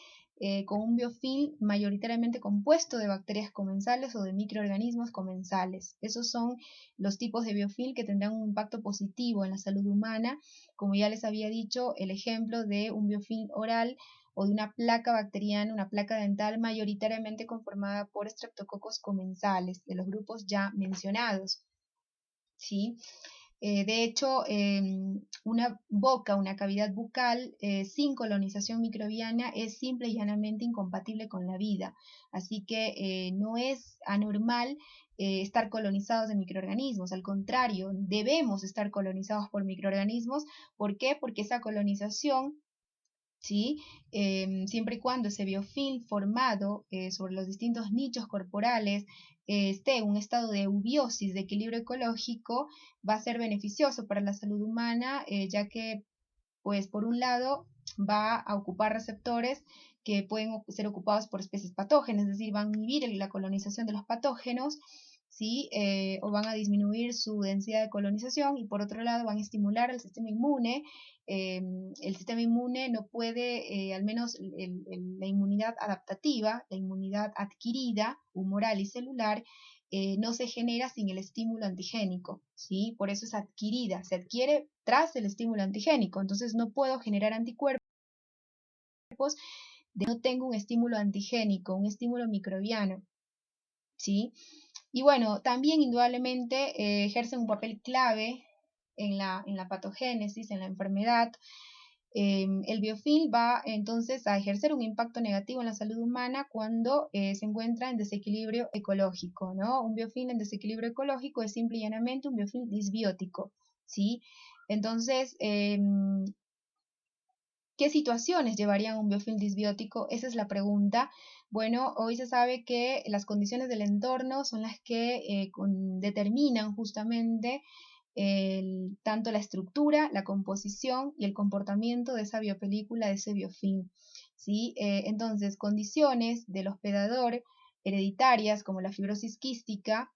con un biofilm mayoritariamente compuesto de bacterias comensales o de microorganismos comensales. Esos son los tipos de biofilm que tendrán un impacto positivo en la salud humana. Como ya les había dicho, el ejemplo de un biofilm oral o de una placa bacteriana, una placa dental mayoritariamente conformada por estreptococos comensales de los grupos ya mencionados, ¿sí? De hecho, una boca, una cavidad bucal sin colonización microbiana es simple y llanamente incompatible con la vida. Así que no es anormal estar colonizados de microorganismos. Al contrario, debemos estar colonizados por microorganismos. ¿Por qué? Porque esa colonización, ¿sí? Siempre y cuando ese biofilm formado sobre los distintos nichos corporales esté en un estado de eubiosis, de equilibrio ecológico, va a ser beneficioso para la salud humana, ya que, pues, por un lado, va a ocupar receptores que pueden ser ocupados por especies patógenas, es decir, van a inhibir la colonización de los patógenos, ¿sí? O van a disminuir su densidad de colonización y por otro lado van a estimular el sistema inmune. El sistema inmune no puede, al menos la inmunidad adaptativa, la inmunidad adquirida, humoral y celular, no se genera sin el estímulo antigénico, ¿sí? Por eso es adquirida, se adquiere tras el estímulo antigénico, entonces no puedo generar anticuerpos de no tengo un estímulo antigénico, un estímulo microbiano, ¿sí? Y bueno, también indudablemente ejercen un papel clave en la patogénesis, en la enfermedad. El biofilm va entonces a ejercer un impacto negativo en la salud humana cuando se encuentra en desequilibrio ecológico, ¿no? Un biofilm en desequilibrio ecológico es simple y llanamente un biofilm disbiótico, ¿sí? Entonces, ¿qué situaciones llevarían a un biofilm disbiótico? Esa es la pregunta. Bueno, hoy se sabe que las condiciones del entorno son las que determinan justamente tanto la estructura, la composición y el comportamiento de esa biopelícula, de ese biofilm, ¿sí? Entonces, condiciones del hospedador hereditarias como la fibrosis quística,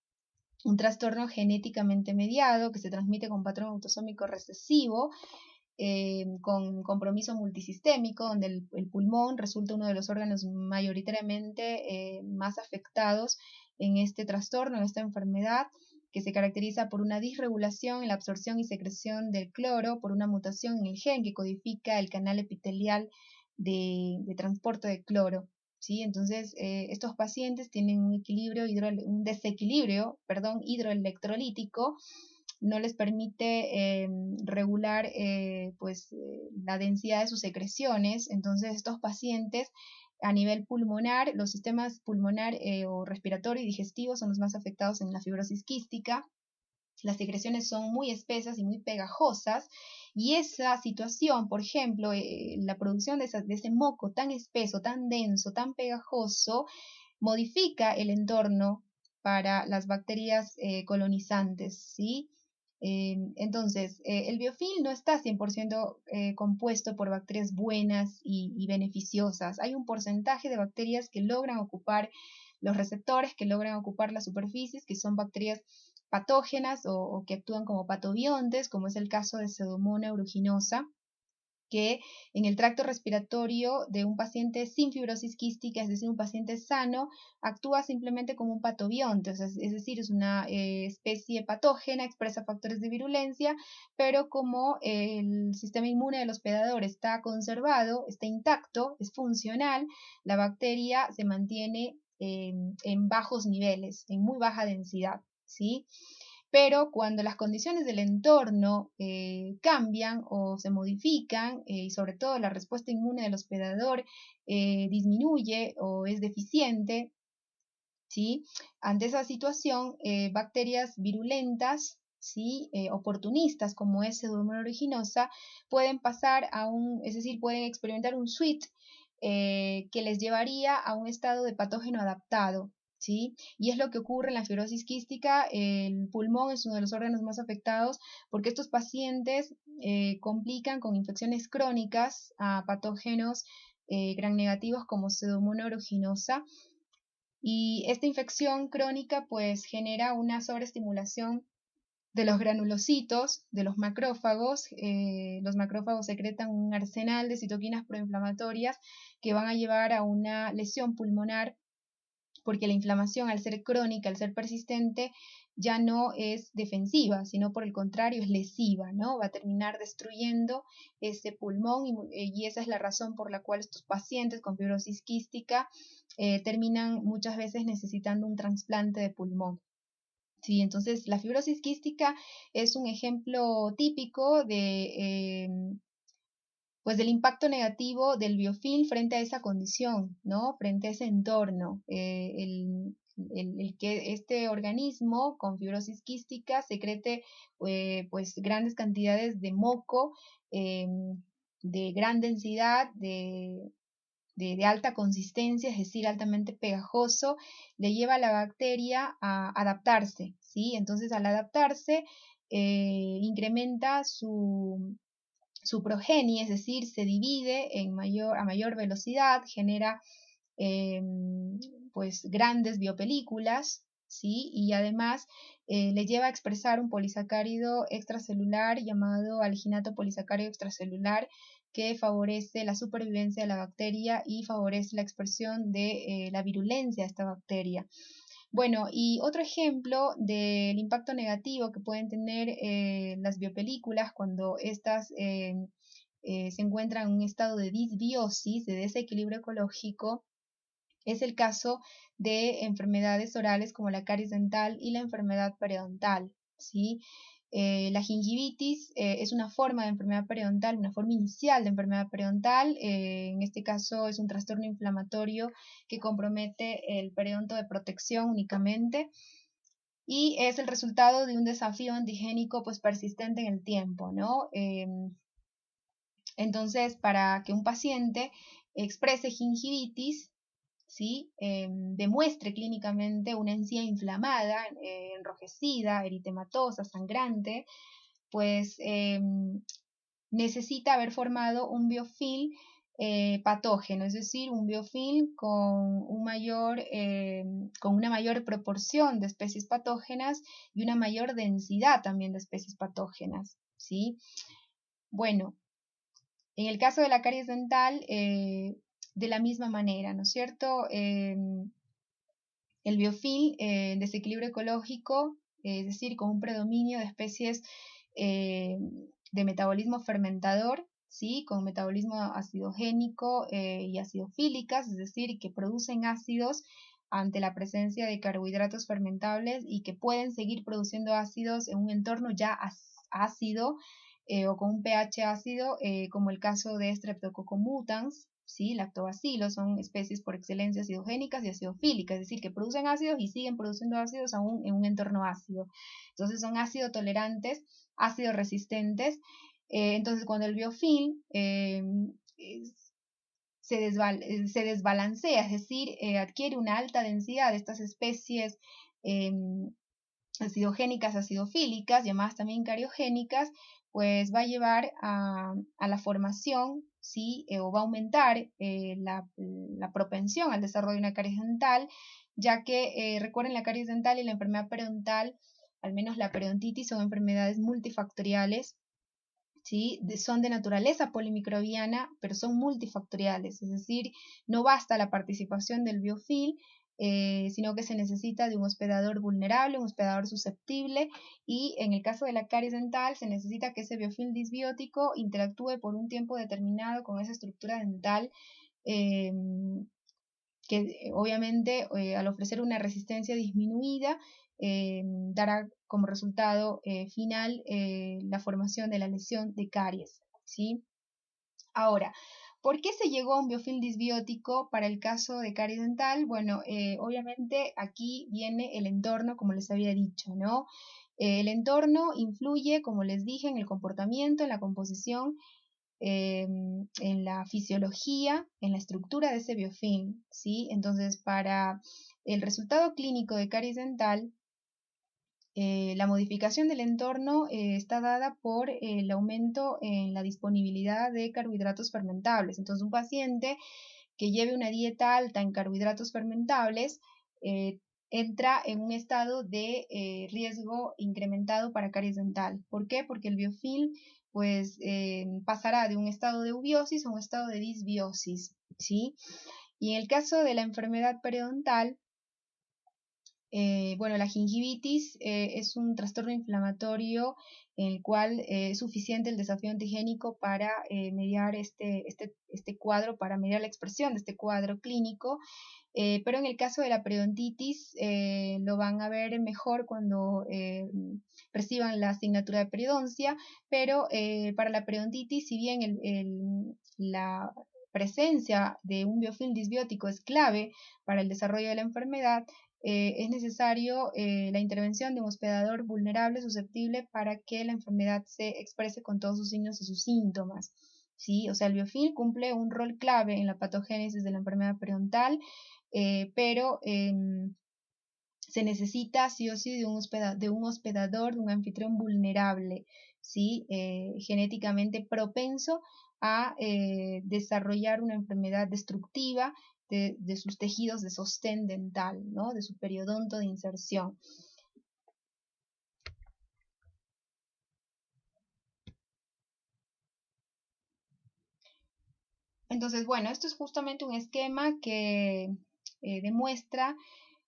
un trastorno genéticamente mediado que se transmite con patrón autosómico recesivo, con compromiso multisistémico, donde el pulmón resulta uno de los órganos mayoritariamente más afectados en este trastorno, en esta enfermedad, que se caracteriza por una disregulación en la absorción y secreción del cloro, por una mutación en el gen que codifica el canal epitelial de transporte de cloro. ¿Sí? Entonces, estos pacientes tienen un desequilibrio, perdón, hidroelectrolítico, no les permite regular pues, la densidad de sus secreciones. Entonces, estos pacientes a nivel pulmonar, los sistemas pulmonar o respiratorio y digestivo son los más afectados en la fibrosis quística. Las secreciones son muy espesas y muy pegajosas y esa situación, por ejemplo, la producción de ese moco tan espeso, tan denso, tan pegajoso, modifica el entorno para las bacterias colonizantes, ¿sí? Entonces, el biofilm no está 100% compuesto por bacterias buenas y beneficiosas. Hay un porcentaje de bacterias que logran ocupar los receptores, que logran ocupar las superficies, que son bacterias patógenas o que actúan como patobiontes, como es el caso de Pseudomonas aeruginosa, que en el tracto respiratorio de un paciente sin fibrosis quística, es decir, un paciente sano, actúa simplemente como un patobionte, o sea, es decir, es una especie patógena, expresa factores de virulencia, pero como el sistema inmune del hospedador está conservado, está intacto, es funcional, la bacteria se mantiene en bajos niveles, en muy baja densidad, ¿sí? Pero cuando las condiciones del entorno cambian o se modifican, y sobre todo la respuesta inmune del hospedador disminuye o es deficiente, ¿sí? Ante esa situación, bacterias virulentas, ¿sí? Oportunistas, como es Pseudomonas aeruginosa, pueden pasar a es decir, pueden experimentar un switch que les llevaría a un estado de patógeno adaptado, ¿sí? Y es lo que ocurre en la fibrosis quística. El pulmón es uno de los órganos más afectados porque estos pacientes complican con infecciones crónicas a patógenos gram negativos como Pseudomonas aeruginosa, y esta infección crónica pues genera una sobreestimulación de los granulocitos, de los macrófagos. Los macrófagos secretan un arsenal de citoquinas proinflamatorias que van a llevar a una lesión pulmonar, porque la inflamación, al ser crónica, al ser persistente, ya no es defensiva, sino por el contrario es lesiva, ¿no? Va a terminar destruyendo ese pulmón y esa es la razón por la cual estos pacientes con fibrosis quística terminan muchas veces necesitando un trasplante de pulmón. Sí, entonces la fibrosis quística es un ejemplo típico pues del impacto negativo del biofilm frente a esa condición, ¿no? Frente a ese entorno. El que este organismo con fibrosis quística secrete pues grandes cantidades de moco de gran densidad, de alta consistencia, es decir, altamente pegajoso, le lleva a la bacteria a adaptarse, ¿sí? Entonces, al adaptarse, incrementa su progenie, es decir, se divide a mayor velocidad, genera eh, pues grandes biopelículas, ¿sí? Y además le lleva a expresar un polisacárido extracelular llamado alginato polisacárido extracelular, que favorece la supervivencia de la bacteria y favorece la expresión de la virulencia de esta bacteria. Bueno, y otro ejemplo del impacto negativo que pueden tener las biopelículas cuando estas se encuentran en un estado de disbiosis, de desequilibrio ecológico, es el caso de enfermedades orales como la caries dental y la enfermedad periodontal, ¿sí? La gingivitis es una forma de enfermedad periodontal, una forma inicial de enfermedad periodontal. En este caso es un trastorno inflamatorio que compromete el periodonto de protección únicamente y es el resultado de un desafío antigénico pues persistente en el tiempo, ¿no? Entonces, para que un paciente exprese gingivitis, ¿sí? Demuestre clínicamente una encía inflamada, enrojecida, eritematosa, sangrante, pues necesita haber formado un biofilm patógeno, es decir, un biofilm con una mayor proporción de especies patógenas y una mayor densidad también de especies patógenas, ¿sí? Bueno, en el caso de la caries dental, de la misma manera, ¿no es cierto? El biofilm en desequilibrio ecológico, es decir, con un predominio de especies de metabolismo fermentador, ¿sí? Con metabolismo acidogénico y acidofílicas, es decir, que producen ácidos ante la presencia de carbohidratos fermentables y que pueden seguir produciendo ácidos en un entorno ya ácido o con un pH ácido, como el caso de Streptococcus mutans, ¿sí? Lactobacilos son especies por excelencia acidogénicas y acidofílicas, es decir, que producen ácidos y siguen produciendo ácidos aún en un entorno ácido. Entonces son ácido tolerantes, ácido resistentes. Entonces cuando el biofilm se desbalancea, es decir, adquiere una alta densidad de estas especies acidogénicas, acidofílicas, llamadas también cariogénicas, pues va a llevar a la formación, ¿sí? O va a aumentar la propensión al desarrollo de una caries dental, ya que recuerden, la caries dental y la enfermedad periodontal, al menos la periodontitis, son enfermedades multifactoriales, ¿sí? Son de naturaleza polimicrobiana, pero son multifactoriales, es decir, no basta la participación del biofilm, sino que se necesita de un hospedador vulnerable, un hospedador susceptible, y en el caso de la caries dental se necesita que ese biofilm disbiótico interactúe por un tiempo determinado con esa estructura dental, eh, que obviamente al ofrecer una resistencia disminuida dará como resultado final la formación de la lesión de caries, ¿sí? Ahora, ¿por qué se llegó a un biofilm disbiótico para el caso de caries dental? Bueno, obviamente aquí viene el entorno, como les había dicho, ¿no? El entorno influye, como les dije, en el comportamiento, en la composición, en la fisiología, en la estructura de ese biofilm, ¿sí? Entonces, para el resultado clínico de caries dental, la modificación del entorno está dada por el aumento en la disponibilidad de carbohidratos fermentables. Entonces, un paciente que lleve una dieta alta en carbohidratos fermentables eh, entra en un estado de riesgo incrementado para caries dental. ¿Por qué? Porque el biofilm pues pasará de un estado de eubiosis a un estado de disbiosis, ¿sí? Y en el caso de la enfermedad periodontal, bueno, la gingivitis es un trastorno inflamatorio en el cual es suficiente el desafío antigénico para mediar este cuadro, para mediar la expresión de este cuadro clínico, pero en el caso de la periodontitis lo van a ver mejor cuando perciban la asignatura de periodoncia, pero para la periodontitis, si bien la presencia de un biofilm disbiótico es clave para el desarrollo de la enfermedad, es necesario la intervención de un hospedador vulnerable, susceptible, para que la enfermedad se exprese con todos sus signos y sus síntomas, ¿sí? O sea, el biofilm cumple un rol clave en la patogénesis de la enfermedad periodontal, pero se necesita sí o sí de un hospedador, de un anfitrión vulnerable, ¿sí? Genéticamente propenso a desarrollar una enfermedad destructiva de sus tejidos de sostén dental, ¿no? De su periodonto de inserción. Entonces, bueno, esto es justamente un esquema que demuestra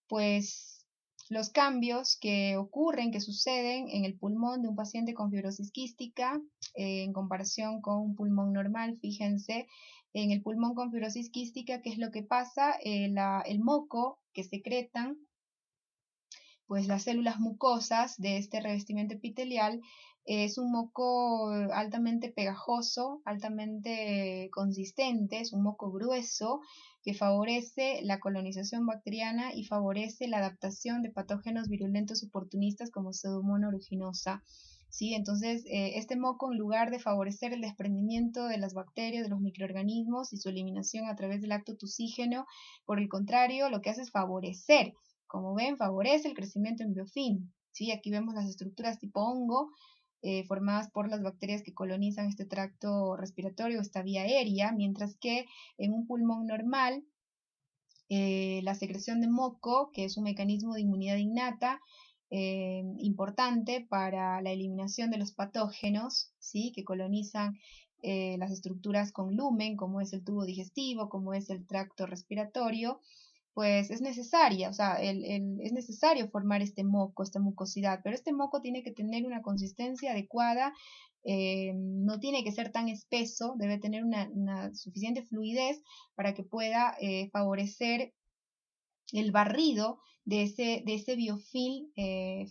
pues los cambios que ocurren, que suceden en el pulmón de un paciente con fibrosis quística en comparación con un pulmón normal. Fíjense, en el pulmón con fibrosis quística, ¿qué es lo que pasa? El moco que secretan pues las células mucosas de este revestimiento epitelial es un moco altamente pegajoso, altamente consistente, es un moco grueso que favorece la colonización bacteriana y favorece la adaptación de patógenos virulentos oportunistas como Pseudomonas aeruginosa. ¿Sí? Entonces, este moco, en lugar de favorecer el desprendimiento de las bacterias, de los microorganismos y su eliminación a través del acto tusígeno, por el contrario, lo que hace es favorecer, como ven, favorece el crecimiento en biofilm. ¿Sí? Aquí vemos las estructuras tipo hongo formadas por las bacterias que colonizan este tracto respiratorio, esta vía aérea, mientras que en un pulmón normal, la secreción de moco, que es un mecanismo de inmunidad innata, importante para la eliminación de los patógenos, ¿sí? Que colonizan las estructuras con lumen, como es el tubo digestivo, como es el tracto respiratorio, pues es necesaria, o sea, es necesario formar este moco, esta mucosidad, pero este moco tiene que tener una consistencia adecuada, no tiene que ser tan espeso, debe tener una suficiente fluidez para que pueda favorecer el barrido de ese biofilm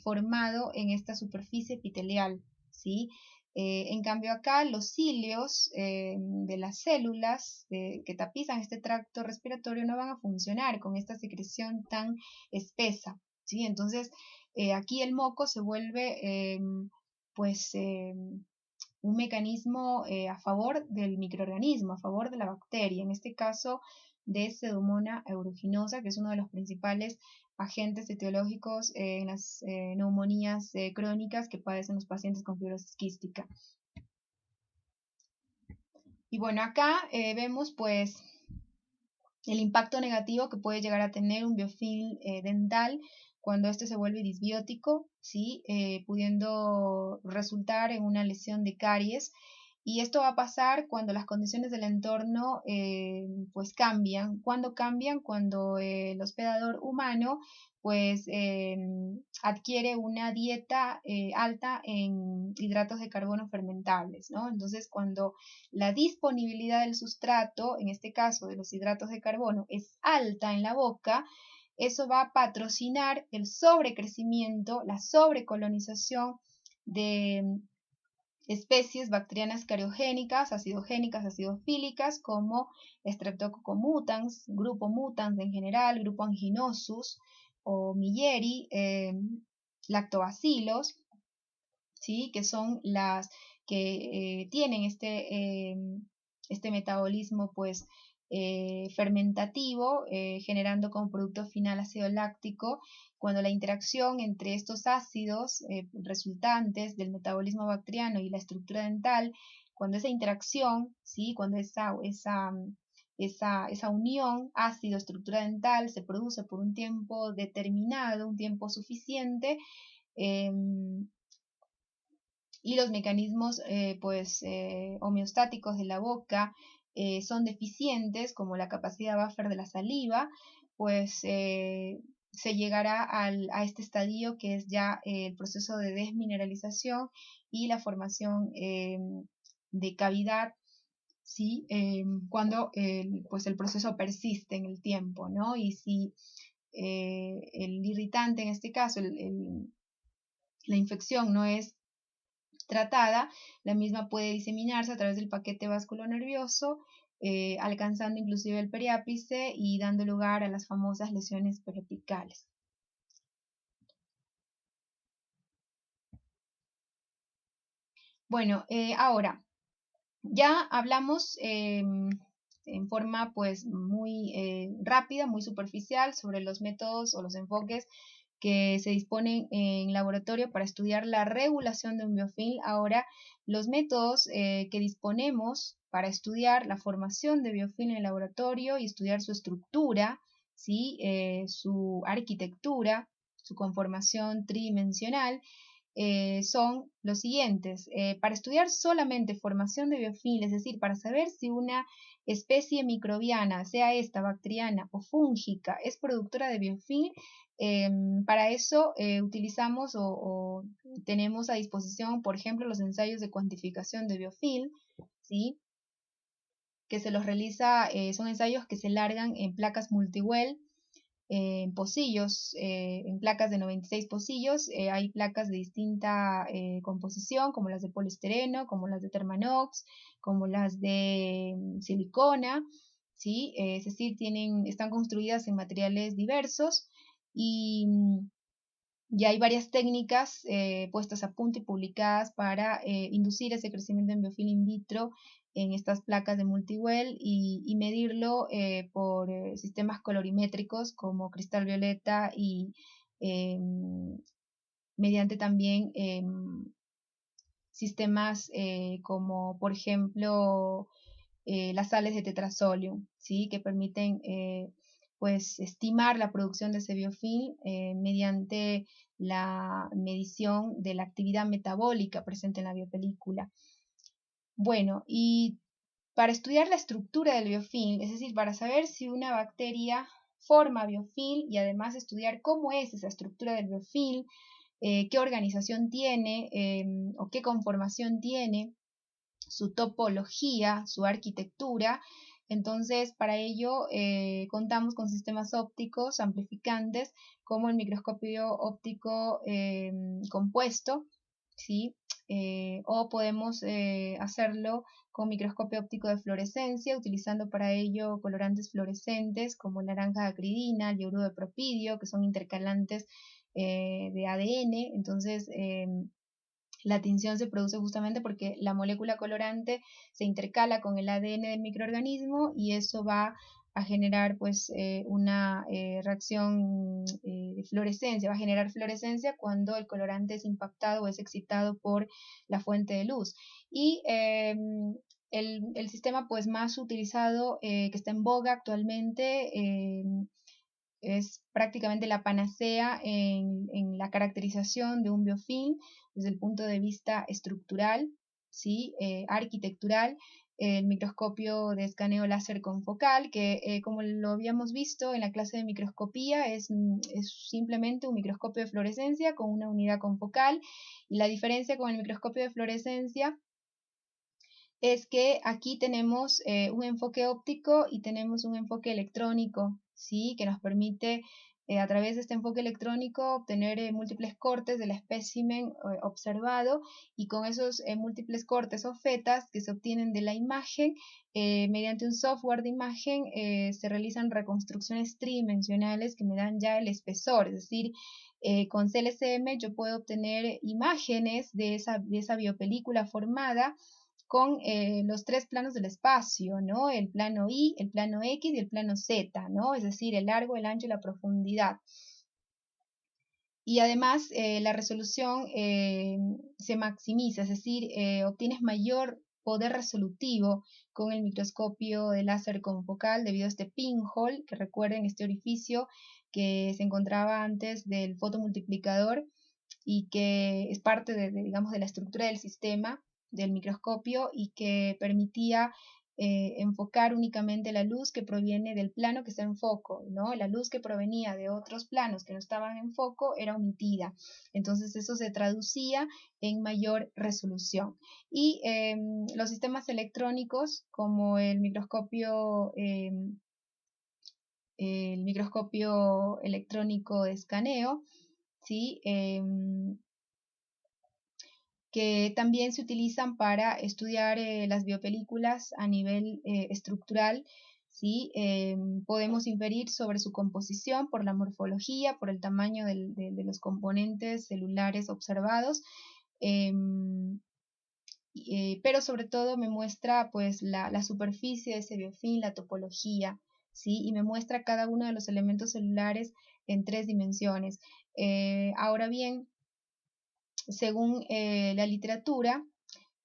formado en esta superficie epitelial, ¿sí? En cambio acá los cilios de las células que tapizan este tracto respiratorio no van a funcionar con esta secreción tan espesa, ¿sí? Entonces aquí el moco se vuelve pues un mecanismo a favor del microorganismo, a favor de la bacteria. En este caso de Pseudomonas aeruginosa, que es uno de los principales agentes etiológicos en las neumonías crónicas que padecen los pacientes con fibrosis quística. Y bueno, acá vemos pues el impacto negativo que puede llegar a tener un biofilm dental cuando este se vuelve disbiótico, ¿sí? Pudiendo resultar en una lesión de caries. Y esto va a pasar cuando las condiciones del entorno pues cambian. ¿Cuándo cambian? Cuando el hospedador humano pues adquiere una dieta alta en hidratos de carbono fermentables, ¿no? Entonces, cuando la disponibilidad del sustrato, en este caso de los hidratos de carbono, es alta en la boca, eso va a patrocinar el sobrecrecimiento, la sobrecolonización de especies bacterianas cariogénicas, acidogénicas, acidofílicas, como Streptococcus mutans, grupo mutans en general, grupo anginosus o Milleri, lactobacilos, ¿sí? Que son las que tienen este metabolismo pues fermentativo, generando como producto final ácido láctico. Cuando la interacción entre estos ácidos resultantes del metabolismo bacteriano y la estructura dental, cuando esa interacción, ¿sí? Cuando esa unión ácido-estructura dental se produce por un tiempo determinado, un tiempo suficiente, y los mecanismos homeostáticos de la boca son deficientes, como la capacidad buffer de la saliva, pues se llegará a este estadio que es ya el proceso de desmineralización y la formación de cavidad, ¿sí? Cuando pues el proceso persiste en el tiempo, ¿no? Y si el irritante, en este caso, la infección no es tratada, la misma puede diseminarse a través del paquete vasculonervioso, alcanzando inclusive el periápice y dando lugar a las famosas lesiones periapicales. Bueno, ahora, ya hablamos en forma pues muy rápida, muy superficial sobre los métodos o los enfoques que se disponen en laboratorio para estudiar la regulación de un biofilm. Ahora, los métodos que disponemos para estudiar la formación de biofilm en el laboratorio y estudiar su estructura, ¿sí? Su arquitectura, su conformación tridimensional, son los siguientes. Para estudiar solamente formación de biofilm, es decir, para saber si una especie microbiana, sea esta bacteriana o fúngica, es productora de biofilm, para eso utilizamos o tenemos a disposición, por ejemplo, los ensayos de cuantificación de biofilm, ¿sí? Que se los realiza, son ensayos que se largan en placas multiwell, en pocillos, en placas de 96 pocillos. Hay placas de distinta composición, como las de poliestireno, como las de Thermanox, como las de silicona, ¿sí? Es decir, están construidas en materiales diversos y ya hay varias técnicas puestas a punto y publicadas para inducir ese crecimiento en biofilm in vitro en estas placas de multiwell y medirlo por sistemas colorimétricos como cristal violeta y mediante también sistemas como por ejemplo las sales de tetrasolium, ¿sí? Que permiten pues estimar la producción de ese biofilm mediante la medición de la actividad metabólica presente en la biopelícula. Bueno, y para estudiar la estructura del biofilm, es decir, para saber si una bacteria forma biofilm y además estudiar cómo es esa estructura del biofilm, qué organización tiene o qué conformación tiene, su topología, su arquitectura. Entonces, para ello contamos con sistemas ópticos amplificantes como el microscopio óptico compuesto, ¿sí? O podemos hacerlo con microscopio óptico de fluorescencia, utilizando para ello colorantes fluorescentes como el naranja de acridina, el yoduro de propidio, que son intercalantes de ADN. Entonces, la tinción se produce justamente porque la molécula colorante se intercala con el ADN del microorganismo y eso va a generar pues una reacción de fluorescencia, va a generar fluorescencia cuando el colorante es impactado o es excitado por la fuente de luz. Y el sistema pues más utilizado que está en boga actualmente es prácticamente la panacea en la caracterización de un biofilm desde el punto de vista estructural, ¿sí? Arquitectural, el microscopio de escaneo láser confocal, que como lo habíamos visto en la clase de microscopía, es simplemente un microscopio de fluorescencia con una unidad confocal, y la diferencia con el microscopio de fluorescencia es que aquí tenemos un enfoque óptico y tenemos un enfoque electrónico, ¿sí? Que nos permite a través de este enfoque electrónico obtener múltiples cortes del espécimen observado, y con esos múltiples cortes o fetas que se obtienen de la imagen, mediante un software de imagen se realizan reconstrucciones tridimensionales que me dan ya el espesor, es decir, con CLCM yo puedo obtener imágenes de esa biopelícula formada con los tres planos del espacio, ¿no? El plano Y, el plano X y el plano Z, ¿no? Es decir, el largo, el ancho y la profundidad. Y además la resolución se maximiza, es decir, obtienes mayor poder resolutivo con el microscopio de láser confocal debido a este pinhole, que recuerden este orificio que se encontraba antes del fotomultiplicador y que es parte digamos, de la estructura del sistema del microscopio, y que permitía enfocar únicamente la luz que proviene del plano que está en foco, ¿no? La luz que provenía de otros planos que no estaban en foco era omitida. Entonces eso se traducía en mayor resolución. Y los sistemas electrónicos como el microscopio electrónico de escaneo, ¿sí? Que también se utilizan para estudiar las biopelículas a nivel estructural, ¿sí? Podemos inferir sobre su composición por la morfología, por el tamaño de los componentes celulares observados, pero sobre todo me muestra pues la superficie de ese biofilm, la topología, ¿sí? Y me muestra cada uno de los elementos celulares en 3 dimensiones. Ahora bien, según la literatura,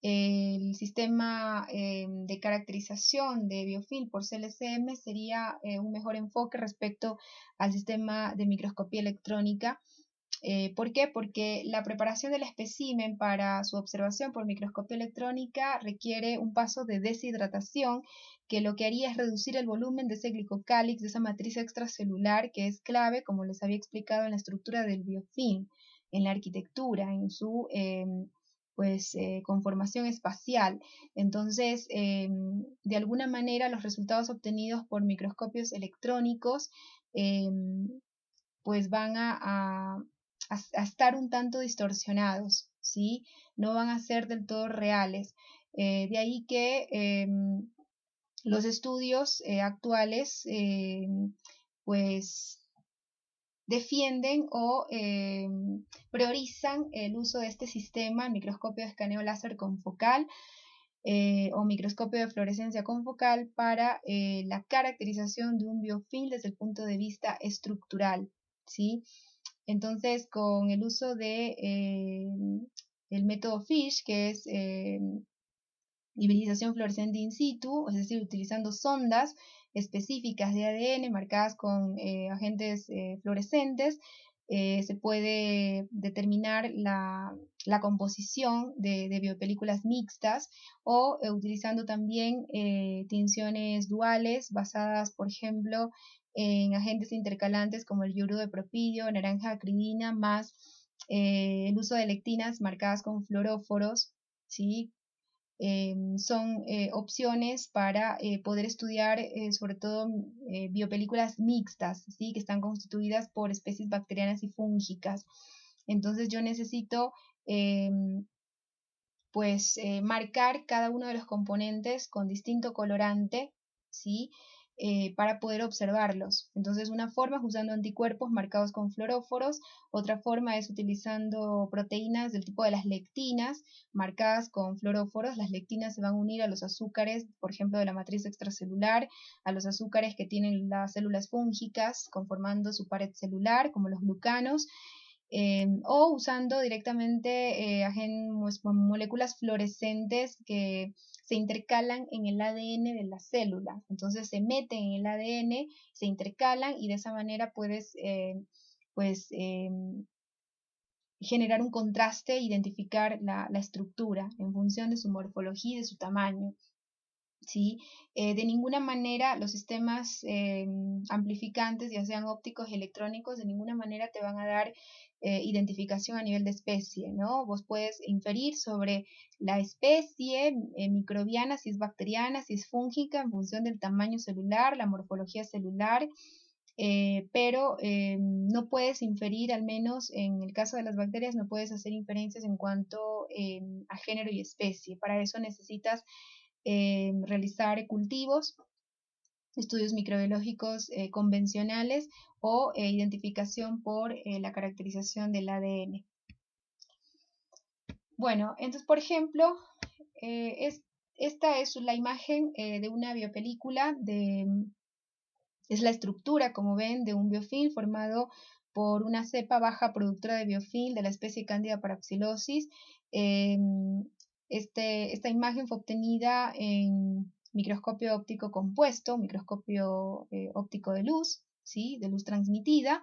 el sistema de caracterización de biofilm por CLCM sería un mejor enfoque respecto al sistema de microscopía electrónica. ¿Por qué? Porque la preparación del espécimen para su observación por microscopía electrónica requiere un paso de deshidratación, que lo que haría es reducir el volumen de ese glicocálix, de esa matriz extracelular, que es clave, como les había explicado, en la estructura del biofilm, en la arquitectura, en su conformación espacial. Entonces, de alguna manera, los resultados obtenidos por microscopios electrónicos pues van a estar un tanto distorsionados, ¿sí? No van a ser del todo reales. De ahí que los estudios actuales pues defienden o priorizan el uso de este sistema, el microscopio de escaneo láser confocal o microscopio de fluorescencia confocal, para la caracterización de un biofilm desde el punto de vista estructural, ¿sí? Entonces, con el uso de el método FISH, que es hibridización fluorescente in situ, es decir, utilizando sondas específicas de ADN marcadas con agentes fluorescentes, se puede determinar la composición de biopelículas mixtas, o utilizando también tinciones duales basadas, por ejemplo, en agentes intercalantes como el yuro de propidio, naranja acridina, más el uso de lectinas marcadas con fluoróforos, ¿sí? Son opciones para poder estudiar sobre todo biopelículas mixtas, ¿sí? Que están constituidas por especies bacterianas y fúngicas. Entonces yo necesito marcar cada uno de los componentes con distinto colorante, ¿sí? para poder observarlos. Entonces, una forma es usando anticuerpos marcados con fluoróforos, otra forma es utilizando proteínas del tipo de las lectinas marcadas con fluoróforos. Las lectinas se van a unir a los azúcares, por ejemplo, de la matriz extracelular, a los azúcares que tienen las células fúngicas conformando su pared celular, como los glucanos, o usando directamente moléculas fluorescentes que se intercalan en el ADN de la célula. Entonces se meten en el ADN, se intercalan y de esa manera puedes generar un contraste, identificar la estructura en función de su morfología y de su tamaño. ¿Sí? De ninguna manera los sistemas amplificantes, ya sean ópticos y electrónicos, de ninguna manera te van a dar identificación a nivel de especie, ¿no? Vos puedes inferir sobre la especie microbiana, si es bacteriana, si es fúngica, en función del tamaño celular, la morfología celular, pero no puedes inferir, al menos en el caso de las bacterias, no puedes hacer inferencias en cuanto a género y especie. Para eso necesitas realizar cultivos, estudios microbiológicos convencionales o identificación por la caracterización del ADN. Bueno, entonces, por ejemplo, esta es la imagen de una biopelícula, es la estructura, como ven, de un biofilm formado por una cepa baja productora de biofilm de la especie Candida parapsilosis. Esta imagen fue obtenida en microscopio óptico compuesto, microscopio óptico de luz, ¿sí? De luz transmitida.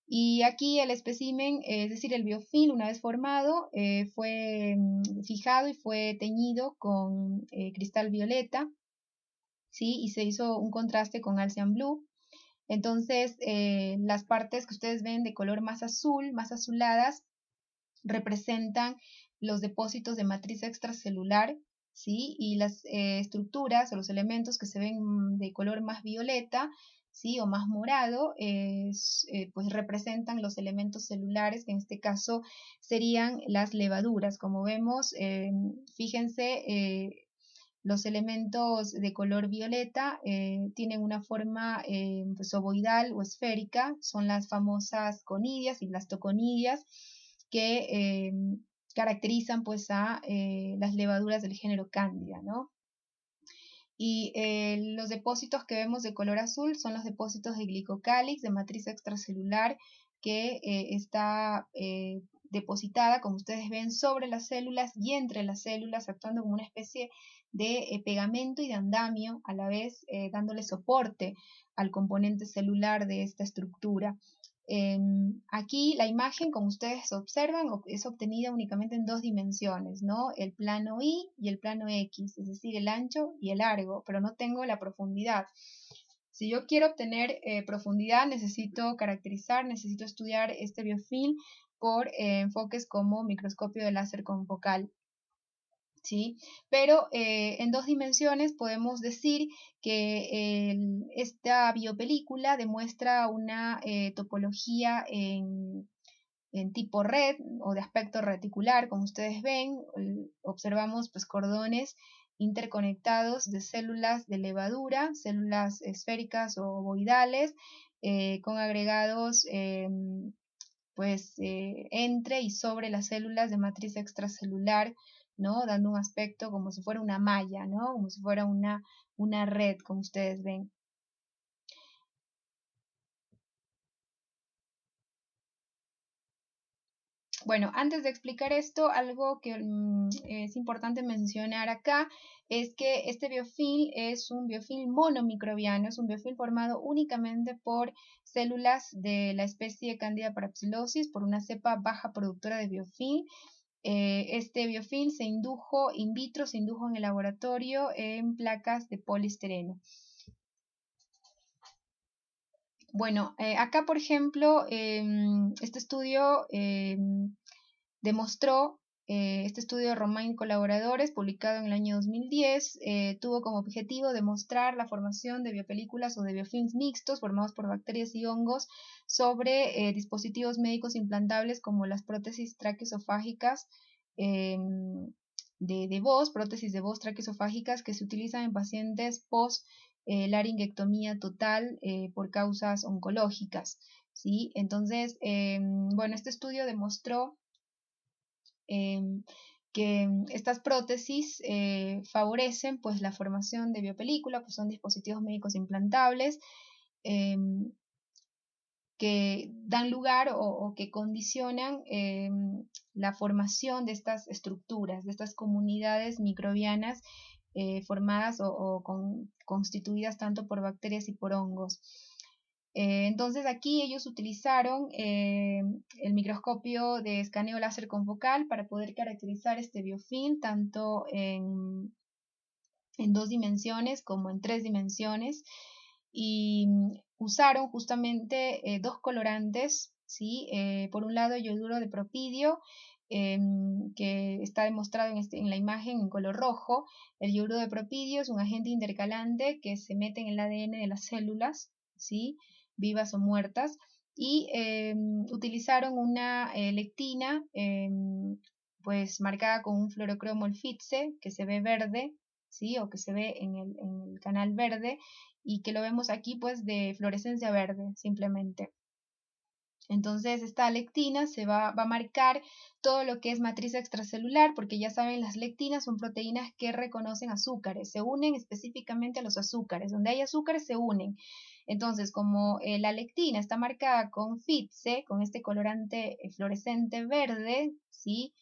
Y aquí el espécimen, es decir, el biofilm, una vez formado, fue fijado y fue teñido con cristal violeta, ¿sí? Y se hizo un contraste con Alcian Blue. Entonces, las partes que ustedes ven de color más azul, más azuladas, representan los depósitos de matriz extracelular, ¿sí? Y las estructuras o los elementos que se ven de color más violeta, ¿sí? O más morado, pues representan los elementos celulares, que en este caso serían las levaduras. Como vemos, fíjense, los elementos de color violeta tienen una forma pues ovoidal o esférica, son las famosas conidias y blastoconidias que caracterizan pues a las levaduras del género Cándida, ¿no? Y los depósitos que vemos de color azul son los depósitos de glicocálix de matriz extracelular que está depositada, como ustedes ven, sobre las células y entre las células, actuando como una especie de pegamento y de andamio, a la vez dándole soporte al componente celular de esta estructura. Aquí la imagen, como ustedes observan, es obtenida únicamente en dos dimensiones, ¿no? El plano Y y el plano X, es decir, el ancho y el largo, pero no tengo la profundidad. Si yo quiero obtener profundidad, necesito caracterizar, necesito estudiar este biofilm por enfoques como microscopio de láser confocal. ¿Sí? Pero en dos dimensiones podemos decir que esta biopelícula demuestra una topología en tipo red o de aspecto reticular, como ustedes ven, observamos pues cordones interconectados de células de levadura, células esféricas o ovoidales, con agregados pues entre y sobre las células de matriz extracelular, ¿no? Dando un aspecto como si fuera una malla, ¿no? Como si fuera una red, como ustedes ven. Bueno, antes de explicar esto, algo que es importante mencionar acá es que este biofilm es un biofilm monomicrobiano, es un biofilm formado únicamente por células de la especie Candida parapsilosis, por una cepa baja productora de biofilm. Este biofilm se indujo in vitro, se indujo en el laboratorio en placas de poliestireno. Bueno, acá por ejemplo, este estudio demostró, este estudio de Romain y colaboradores, publicado en el año 2010, tuvo como objetivo demostrar la formación de biopelículas o de biofilms mixtos formados por bacterias y hongos sobre dispositivos médicos implantables como las prótesis traqueosofágicas de voz, prótesis de voz traqueosofágicas que se utilizan en pacientes post laringectomía total por causas oncológicas, ¿sí? Entonces, bueno, este estudio demostró que estas prótesis favorecen pues la formación de biopelícula, pues son dispositivos médicos implantables que dan lugar o que condicionan la formación de estas estructuras, de estas comunidades microbianas formadas constituidas tanto por bacterias y por hongos. Entonces aquí ellos utilizaron el microscopio de escaneo láser confocal para poder caracterizar este biofilm tanto en 2 dimensiones como en 3 dimensiones y usaron justamente 2 colorantes, ¿sí? Por un lado yoduro de propidio, que está demostrado en la imagen en color rojo. El yoduro de propidio es un agente intercalante que se mete en el ADN de las células, ¿sí? Vivas o muertas, y utilizaron una lectina pues marcada con un fluorocromo FITSE que se ve verde, ¿sí? O que se ve en el canal verde y que lo vemos aquí pues de fluorescencia verde simplemente. Entonces esta lectina se va a marcar todo lo que es matriz extracelular, porque ya saben, las lectinas son proteínas que reconocen azúcares, se unen específicamente a los azúcares, donde hay azúcares se unen. Entonces, como la lectina está marcada con FITSE, con este colorante fluorescente verde, ¿sí?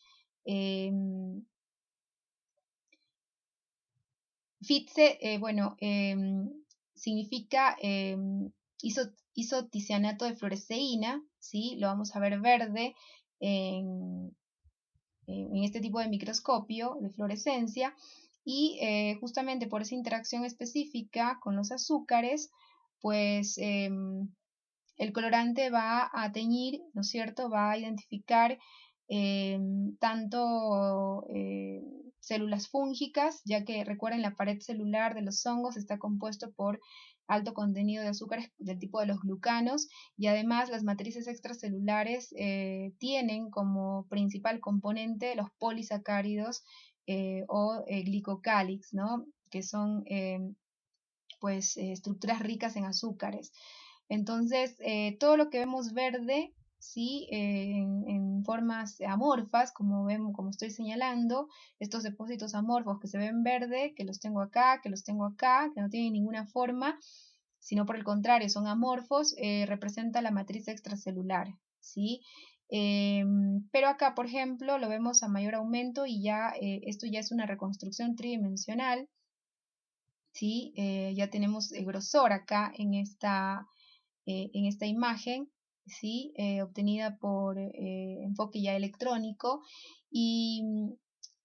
FITSE, bueno, significa isoticianato de fluoresceína, ¿sí? Lo vamos a ver verde en este tipo de microscopio de fluorescencia y justamente por esa interacción específica con los azúcares, pues el colorante va a teñir, ¿no es cierto? Va a identificar tanto células fúngicas, ya que recuerden la pared celular de los hongos está compuesto por alto contenido de azúcares del tipo de los glucanos y además las matrices extracelulares tienen como principal componente los polisacáridos o glicocálix, ¿no? Que son pues estructuras ricas en azúcares. Entonces, todo lo que vemos verde, ¿sí? En formas amorfas, como vemos, como estoy señalando, estos depósitos amorfos que se ven verde, que los tengo acá, que no tienen ninguna forma, sino por el contrario, son amorfos, representa la matriz extracelular, ¿sí? Pero acá, por ejemplo, lo vemos a mayor aumento y ya esto ya es una reconstrucción tridimensional, ¿sí? Ya tenemos grosor acá en esta imagen, ¿sí? Obtenida por enfoque ya electrónico. ¿Y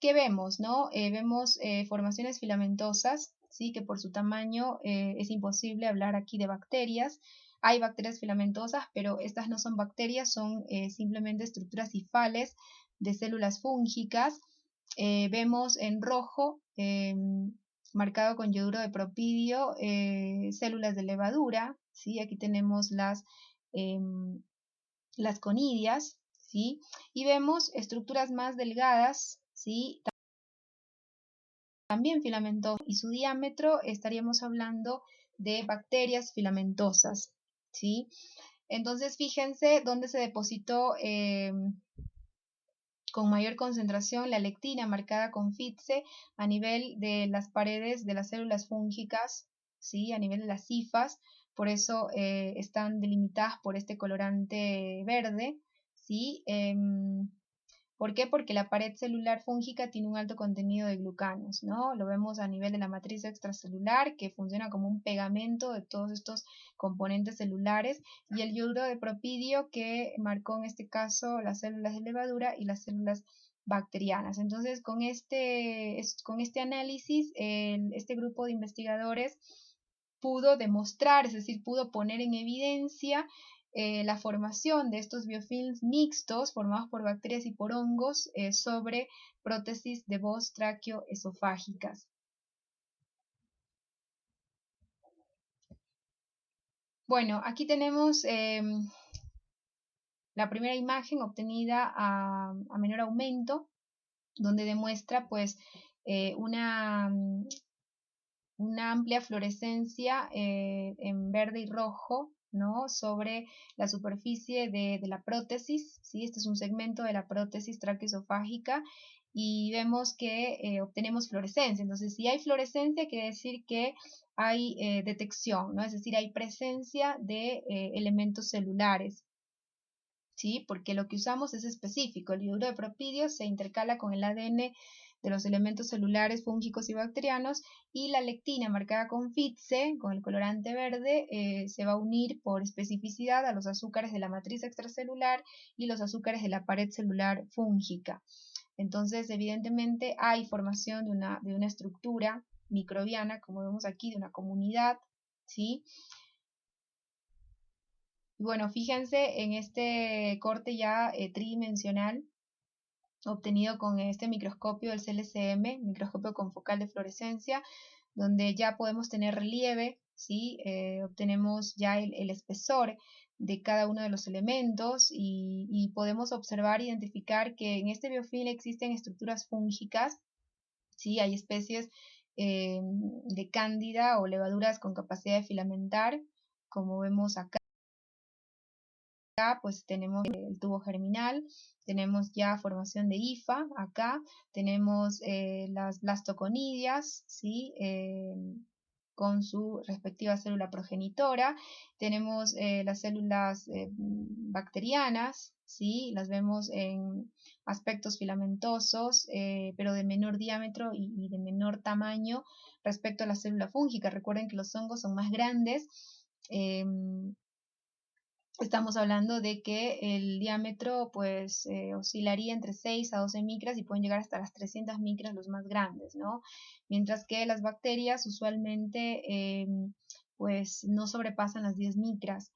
qué vemos? ¿No? Vemos formaciones filamentosas, ¿sí? Que por su tamaño es imposible hablar aquí de bacterias. Hay bacterias filamentosas, pero estas no son bacterias, son simplemente estructuras cifales de células fúngicas. Vemos en rojo marcado con yoduro de propidio, células de levadura, ¿sí? Aquí tenemos las conidias, ¿sí? Y vemos estructuras más delgadas, ¿sí? También filamentosas, y su diámetro estaríamos hablando de bacterias filamentosas, ¿sí? Entonces, fíjense dónde se depositó con mayor concentración la lectina marcada con FITSE a nivel de las paredes de las células fúngicas, ¿sí? A nivel de las cifas, por eso están delimitadas por este colorante verde, ¿sí? ¿Por qué? Porque la pared celular fúngica tiene un alto contenido de glucanos, ¿no? Lo vemos a nivel de la matriz extracelular, que funciona como un pegamento de todos estos componentes celulares, y el yoduro de propidio, que marcó en este caso las células de levadura y las células bacterianas. Entonces, con este análisis, este grupo de investigadores pudo demostrar, es decir, pudo poner en evidencia la formación de estos biofilms mixtos formados por bacterias y por hongos sobre prótesis de voz tráqueo-esofágicas. Bueno, aquí tenemos la primera imagen obtenida a menor aumento, donde demuestra pues una una amplia fluorescencia en verde y rojo, ¿no? Sobre la superficie de la prótesis, ¿sí? Este es un segmento de la prótesis traqueoesofágica y vemos que obtenemos fluorescencia. Entonces, si hay fluorescencia, quiere decir que hay detección, ¿no? Es decir, hay presencia de elementos celulares. ¿Sí? Porque lo que usamos es específico. El yoduro de propidio se intercala con el ADN de los elementos celulares fúngicos y bacterianos, y la lectina marcada con FITSE, con el colorante verde, se va a unir por especificidad a los azúcares de la matriz extracelular y los azúcares de la pared celular fúngica. Entonces, evidentemente hay formación de una estructura microbiana, como vemos aquí, de una comunidad, ¿sí? Bueno, fíjense en este corte ya tridimensional obtenido con este microscopio del CLCM, microscopio confocal de fluorescencia, donde ya podemos tener relieve, ¿sí? Obtenemos ya el espesor de cada uno de los elementos y podemos observar e identificar que en este biofilm existen estructuras fúngicas, ¿sí? Hay especies de cándida o levaduras con capacidad de filamentar, como vemos acá. Pues tenemos el tubo germinal, tenemos ya formación de hifa acá, tenemos las blastoconidias, ¿sí? Con su respectiva célula progenitora, tenemos las células bacterianas, ¿sí? Las vemos en aspectos filamentosos, pero de menor diámetro y de menor tamaño respecto a la célula fúngica. Recuerden que los hongos son más grandes. Estamos hablando de que el diámetro pues oscilaría entre 6 a 12 micras y pueden llegar hasta las 300 micras los más grandes, ¿no? Mientras que las bacterias usualmente pues no sobrepasan las 10 micras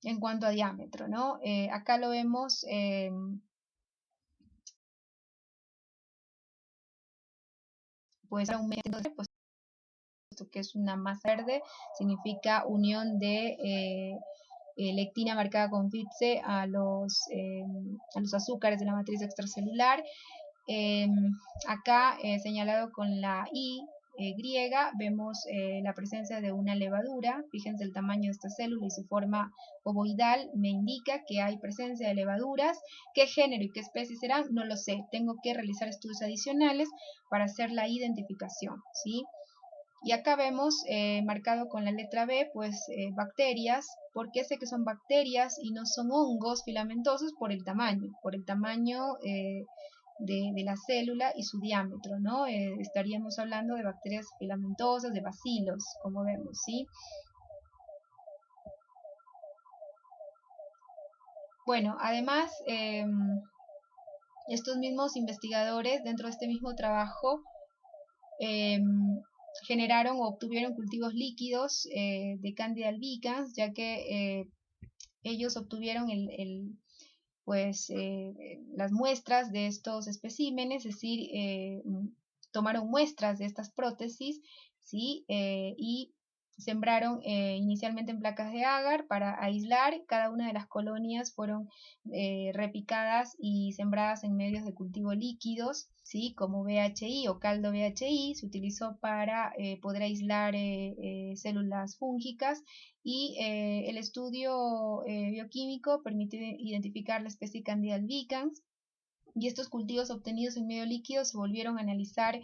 en cuanto a diámetro, ¿no? Acá lo vemos pues un método pues que es una masa verde, significa unión de lectina marcada con FITSE a los azúcares de la matriz extracelular. Acá señalado con la I griega vemos la presencia de una levadura. Fíjense el tamaño de esta célula y su forma ovoidal me indica que hay presencia de levaduras. ¿Qué género y qué especie serán? No lo sé, tengo que realizar estudios adicionales para hacer la identificación, ¿sí? Y acá vemos marcado con la letra B, pues bacterias. ¿Por qué sé que son bacterias y no son hongos filamentosos? Por el tamaño de la célula y su diámetro, ¿no? Estaríamos hablando de bacterias filamentosas, de bacilos, como vemos, ¿sí? Bueno, además, estos mismos investigadores, dentro de este mismo trabajo, generaron o obtuvieron cultivos líquidos de Candida albicans, ya que ellos obtuvieron pues, las muestras de estos especímenes, es decir, tomaron muestras de estas prótesis, ¿sí? Y sembraron inicialmente en placas de agar para aislar. Cada una de las colonias fueron repicadas y sembradas en medios de cultivo líquidos, ¿sí? Como BHI o caldo BHI. Se utilizó para poder aislar células fúngicas, y el estudio bioquímico permite identificar la especie Candida albicans, y estos cultivos obtenidos en medio líquido se volvieron a analizar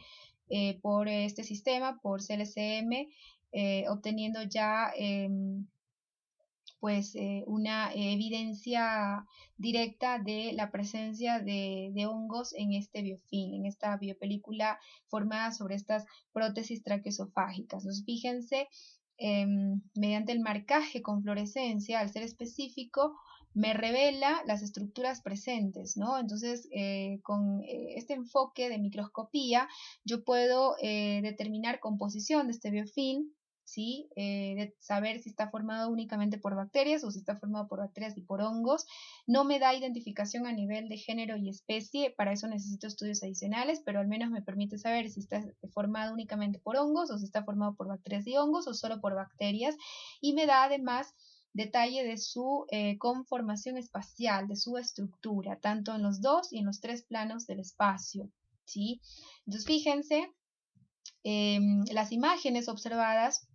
por este sistema, por CLCM, obteniendo ya pues una evidencia directa de la presencia de hongos en este biofilm, en esta biopelícula formada sobre estas prótesis traqueosofágicas. Entonces, fíjense, mediante el marcaje con fluorescencia, al ser específico, me revela las estructuras presentes, ¿no? Entonces, con este enfoque de microscopía, yo puedo determinar composición de este biofilm, ¿sí? De saber si está formado únicamente por bacterias o si está formado por bacterias y por hongos. No me da identificación a nivel de género y especie, para eso necesito estudios adicionales, pero al menos me permite saber si está formado únicamente por hongos o si está formado por bacterias y hongos o solo por bacterias, y me da además detalle de su conformación espacial, de su estructura, tanto en los 2 y en los 3 planos del espacio, ¿sí? Entonces fíjense las imágenes observadas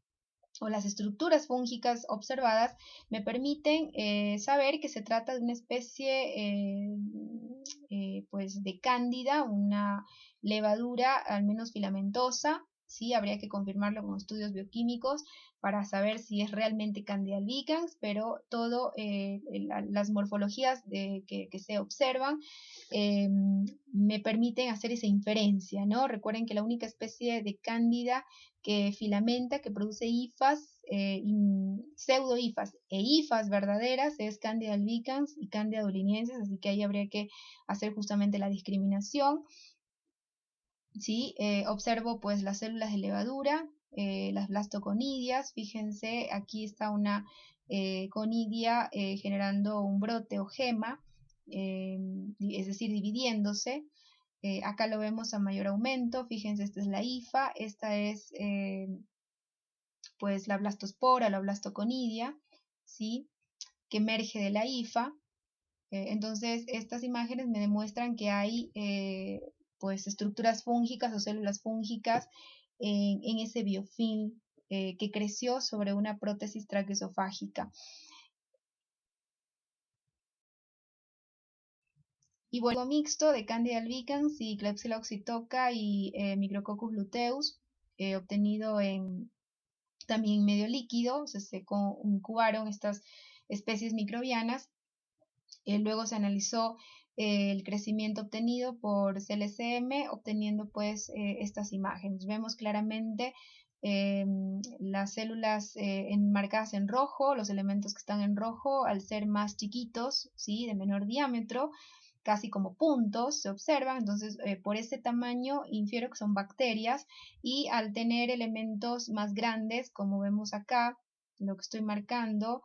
o las estructuras fúngicas observadas me permiten saber que se trata de una especie pues de cándida, una levadura al menos filamentosa. Sí, habría que confirmarlo con estudios bioquímicos para saber si es realmente Candida albicans, pero todo las morfologías que se observan eh, me permiten hacer esa inferencia, ¿no? Recuerden que la única especie de cándida que filamenta, que produce hifas, pseudo-hifas e hifas verdaderas es Candida albicans y Candida doliniensis, así que ahí habría que hacer justamente la discriminación. ¿Sí? Observo pues las células de levadura, las blastoconidias, fíjense, aquí está una conidia generando un brote o gema, es decir, dividiéndose. Acá lo vemos a mayor aumento, fíjense, esta es la hifa, esta es pues la blastospora, la blastoconidia, ¿sí? Que emerge de la hifa. Entonces, estas imágenes me demuestran que hay pues estructuras fúngicas o células fúngicas en ese biofilm que creció sobre una prótesis traqueosofágica. Y bueno, mixto de Candida albicans y Klebsiella oxytoca y Micrococcus luteus, obtenido en también medio líquido, se incubaron estas especies microbianas. Luego se analizó el crecimiento obtenido por CLCM, obteniendo pues estas imágenes. Vemos claramente las células enmarcadas en rojo, los elementos que están en rojo, al ser más chiquitos, ¿sí? De menor diámetro, casi como puntos se observan, entonces por ese tamaño infiero que son bacterias, y al tener elementos más grandes, como vemos acá, lo que estoy marcando,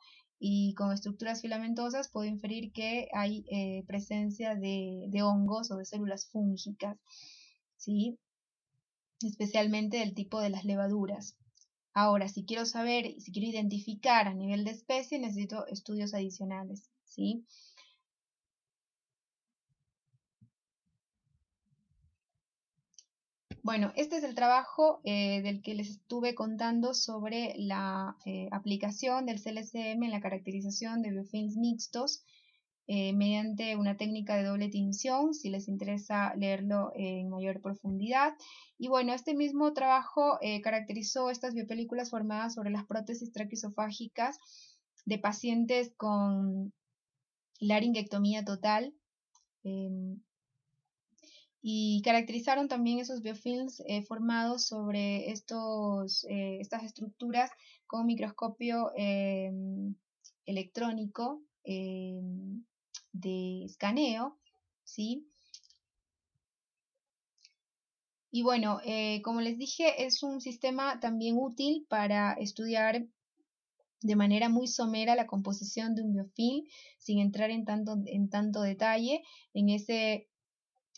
y con estructuras filamentosas, puedo inferir que hay presencia de hongos o de células fúngicas, ¿sí? Especialmente del tipo de las levaduras. Ahora, si quiero saber, si quiero identificar a nivel de especie, necesito estudios adicionales, ¿sí? Bueno, este es el trabajo del que les estuve contando sobre la aplicación del CLCM en la caracterización de biofilms mixtos mediante una técnica de doble tinción, si les interesa leerlo en mayor profundidad. Y bueno, este mismo trabajo caracterizó estas biopelículas formadas sobre las prótesis traqueosofágicas de pacientes con laringectomía total. Y caracterizaron también esos biofilms formados sobre estas estructuras con microscopio electrónico de escaneo, ¿sí? Y bueno, como les dije, es un sistema también útil para estudiar de manera muy somera la composición de un biofilm, sin entrar en tanto detalle. En ese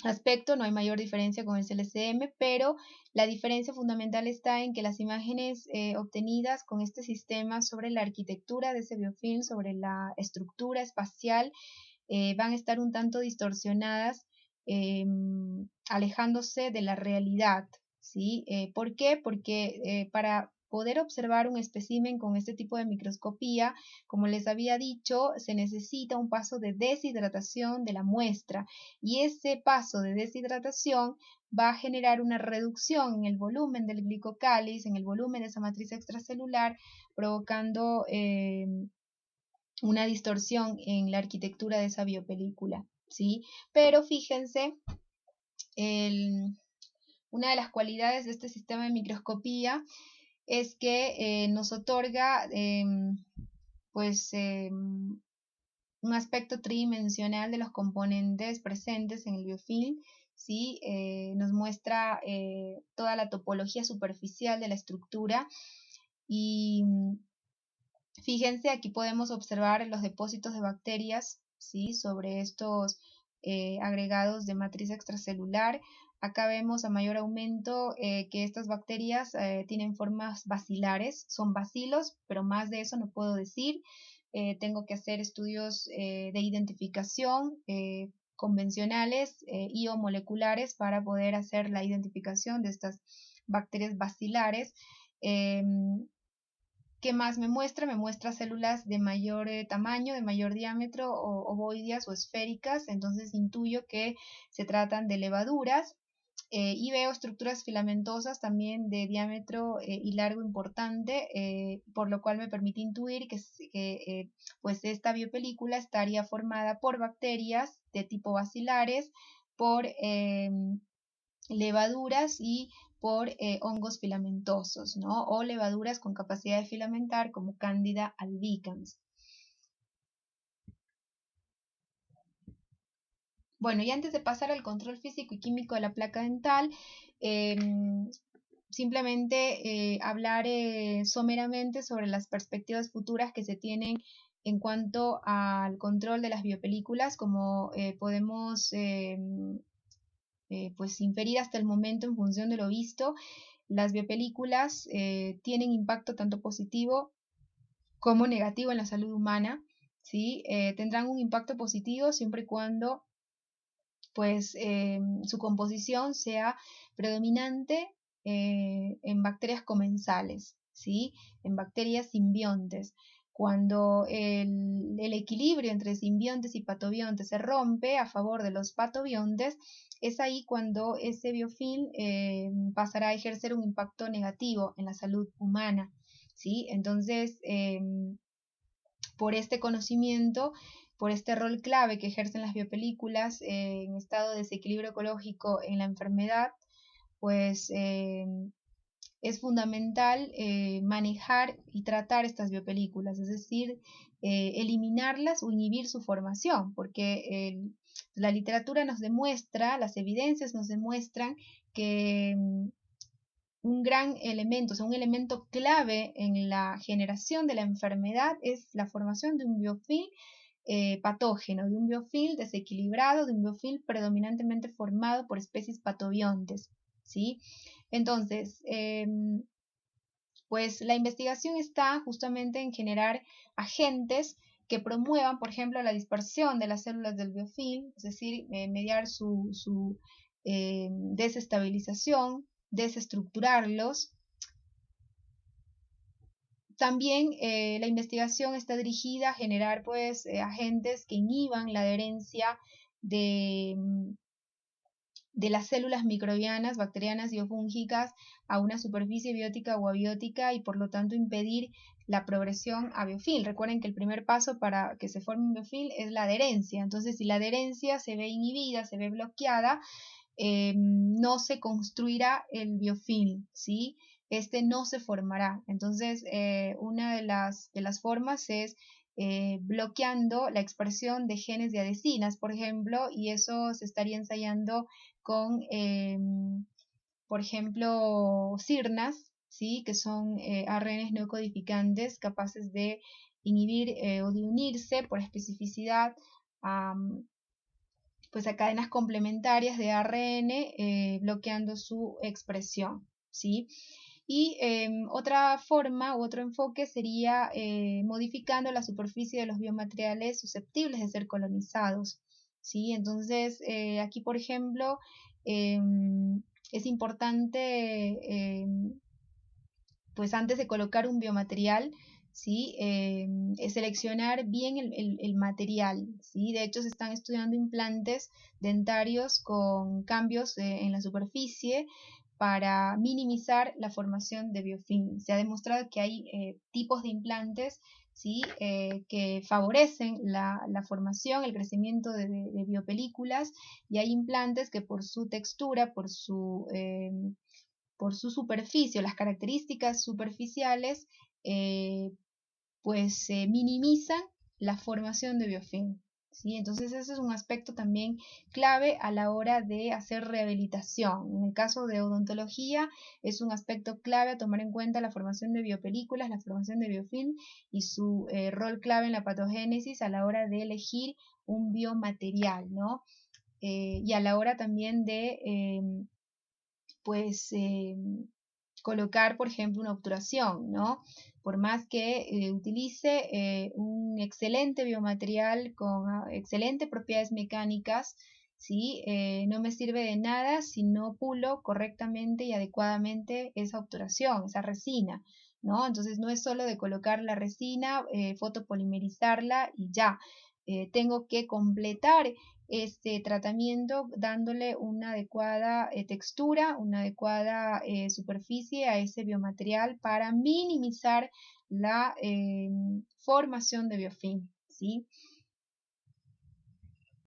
aspecto no hay mayor diferencia con el CLCM, pero la diferencia fundamental está en que las imágenes obtenidas con este sistema sobre la arquitectura de ese biofilm, sobre la estructura espacial, van a estar un tanto distorsionadas, alejándose de la realidad, ¿sí? ¿Por qué? Porque para poder observar un espécimen con este tipo de microscopía, como les había dicho, se necesita un paso de deshidratación de la muestra, y ese paso de deshidratación va a generar una reducción en el volumen del glicocáliz, en el volumen de esa matriz extracelular, provocando una distorsión en la arquitectura de esa biopelícula, ¿sí? Pero fíjense, una de las cualidades de este sistema de microscopía es que nos otorga pues un aspecto tridimensional de los componentes presentes en el biofilm, ¿sí? Nos muestra toda la topología superficial de la estructura y fíjense, aquí podemos observar los depósitos de bacterias, ¿sí? Sobre estos agregados de matriz extracelular. Acá vemos a mayor aumento que estas bacterias tienen formas bacilares, son bacilos, pero más de eso no puedo decir. Tengo que hacer estudios de identificación convencionales y o moleculares para poder hacer la identificación de estas bacterias bacilares. ¿Qué más me muestra? Me muestra células de mayor tamaño, de mayor diámetro, o ovoideas o esféricas, entonces intuyo que se tratan de levaduras. Y veo estructuras filamentosas también de diámetro y largo importante, por lo cual me permite intuir que pues esta biopelícula estaría formada por bacterias de tipo bacilares, por levaduras y por hongos filamentosos, ¿no? O levaduras con capacidad de filamentar como Candida albicans. Bueno, y antes de pasar al control físico y químico de la placa dental, simplemente hablar someramente sobre las perspectivas futuras que se tienen en cuanto al control de las biopelículas, como podemos pues inferir hasta el momento en función de lo visto. Las biopelículas tienen impacto tanto positivo como negativo en la salud humana, ¿sí? Tendrán un impacto positivo siempre y cuando pues su composición sea predominante en bacterias comensales, ¿sí? En bacterias simbiontes. Cuando el equilibrio entre simbiontes y patobiontes se rompe a favor de los patobiontes, es ahí cuando ese biofilm pasará a ejercer un impacto negativo en la salud humana, ¿sí? Entonces, por este conocimiento, por este rol clave que ejercen las biopelículas en estado de desequilibrio ecológico en la enfermedad, pues es fundamental manejar y tratar estas biopelículas, es decir, eliminarlas o inhibir su formación, porque la literatura nos demuestra, las evidencias nos demuestran que un gran elemento, o sea, un elemento clave en la generación de la enfermedad es la formación de un biofilm patógeno, de un biofilm desequilibrado, de un biofilm predominantemente formado por especies patobiontes, ¿sí? Entonces, pues la investigación está justamente en generar agentes que promuevan, por ejemplo, la dispersión de las células del biofilm, es decir, mediar su desestabilización, desestructurarlos. También la investigación está dirigida a generar pues agentes que inhiban la adherencia de las células microbianas, bacterianas y o fúngicas a una superficie biótica o abiótica y por lo tanto impedir la progresión a biofilm. Recuerden que el primer paso para que se forme un biofilm es la adherencia. Entonces, si la adherencia se ve inhibida, se ve bloqueada, no se construirá el biofilm, ¿sí? Este no se formará. Entonces, una de las formas es bloqueando la expresión de genes de adhesinas, por ejemplo, y eso se estaría ensayando con, por ejemplo, sirnas, ¿sí? Que son ARNs no codificantes capaces de inhibir o de unirse por especificidad a, pues a cadenas complementarias de ARN, bloqueando su expresión, ¿sí? Y otra forma u otro enfoque sería modificando la superficie de los biomateriales susceptibles de ser colonizados, ¿sí? Entonces, aquí, por ejemplo, es importante, pues antes de colocar un biomaterial, ¿sí? Seleccionar bien el material, ¿sí? De hecho, se están estudiando implantes dentarios con cambios en la superficie para minimizar la formación de biofilm. Se ha demostrado que hay tipos de implantes, ¿sí? Que favorecen la formación, el crecimiento de biopelículas, y hay implantes que por su textura, por su superficie, las características superficiales, pues minimizan la formación de biofilm, ¿sí? Entonces ese es un aspecto también clave a la hora de hacer rehabilitación. En el caso de odontología es un aspecto clave a tomar en cuenta la formación de biopelículas, la formación de biofilm y su rol clave en la patogénesis a la hora de elegir un biomaterial, ¿no? Y a la hora también de pues colocar, por ejemplo, una obturación, ¿no? Por más que utilice un excelente biomaterial con excelentes propiedades mecánicas, ¿sí? No me sirve de nada si no pulo correctamente y adecuadamente esa obturación, esa resina, ¿no? Entonces no es solo de colocar la resina, fotopolimerizarla y ya. Tengo que completar este tratamiento dándole una adecuada textura, una adecuada superficie a ese biomaterial para minimizar la formación de biofilm, ¿sí?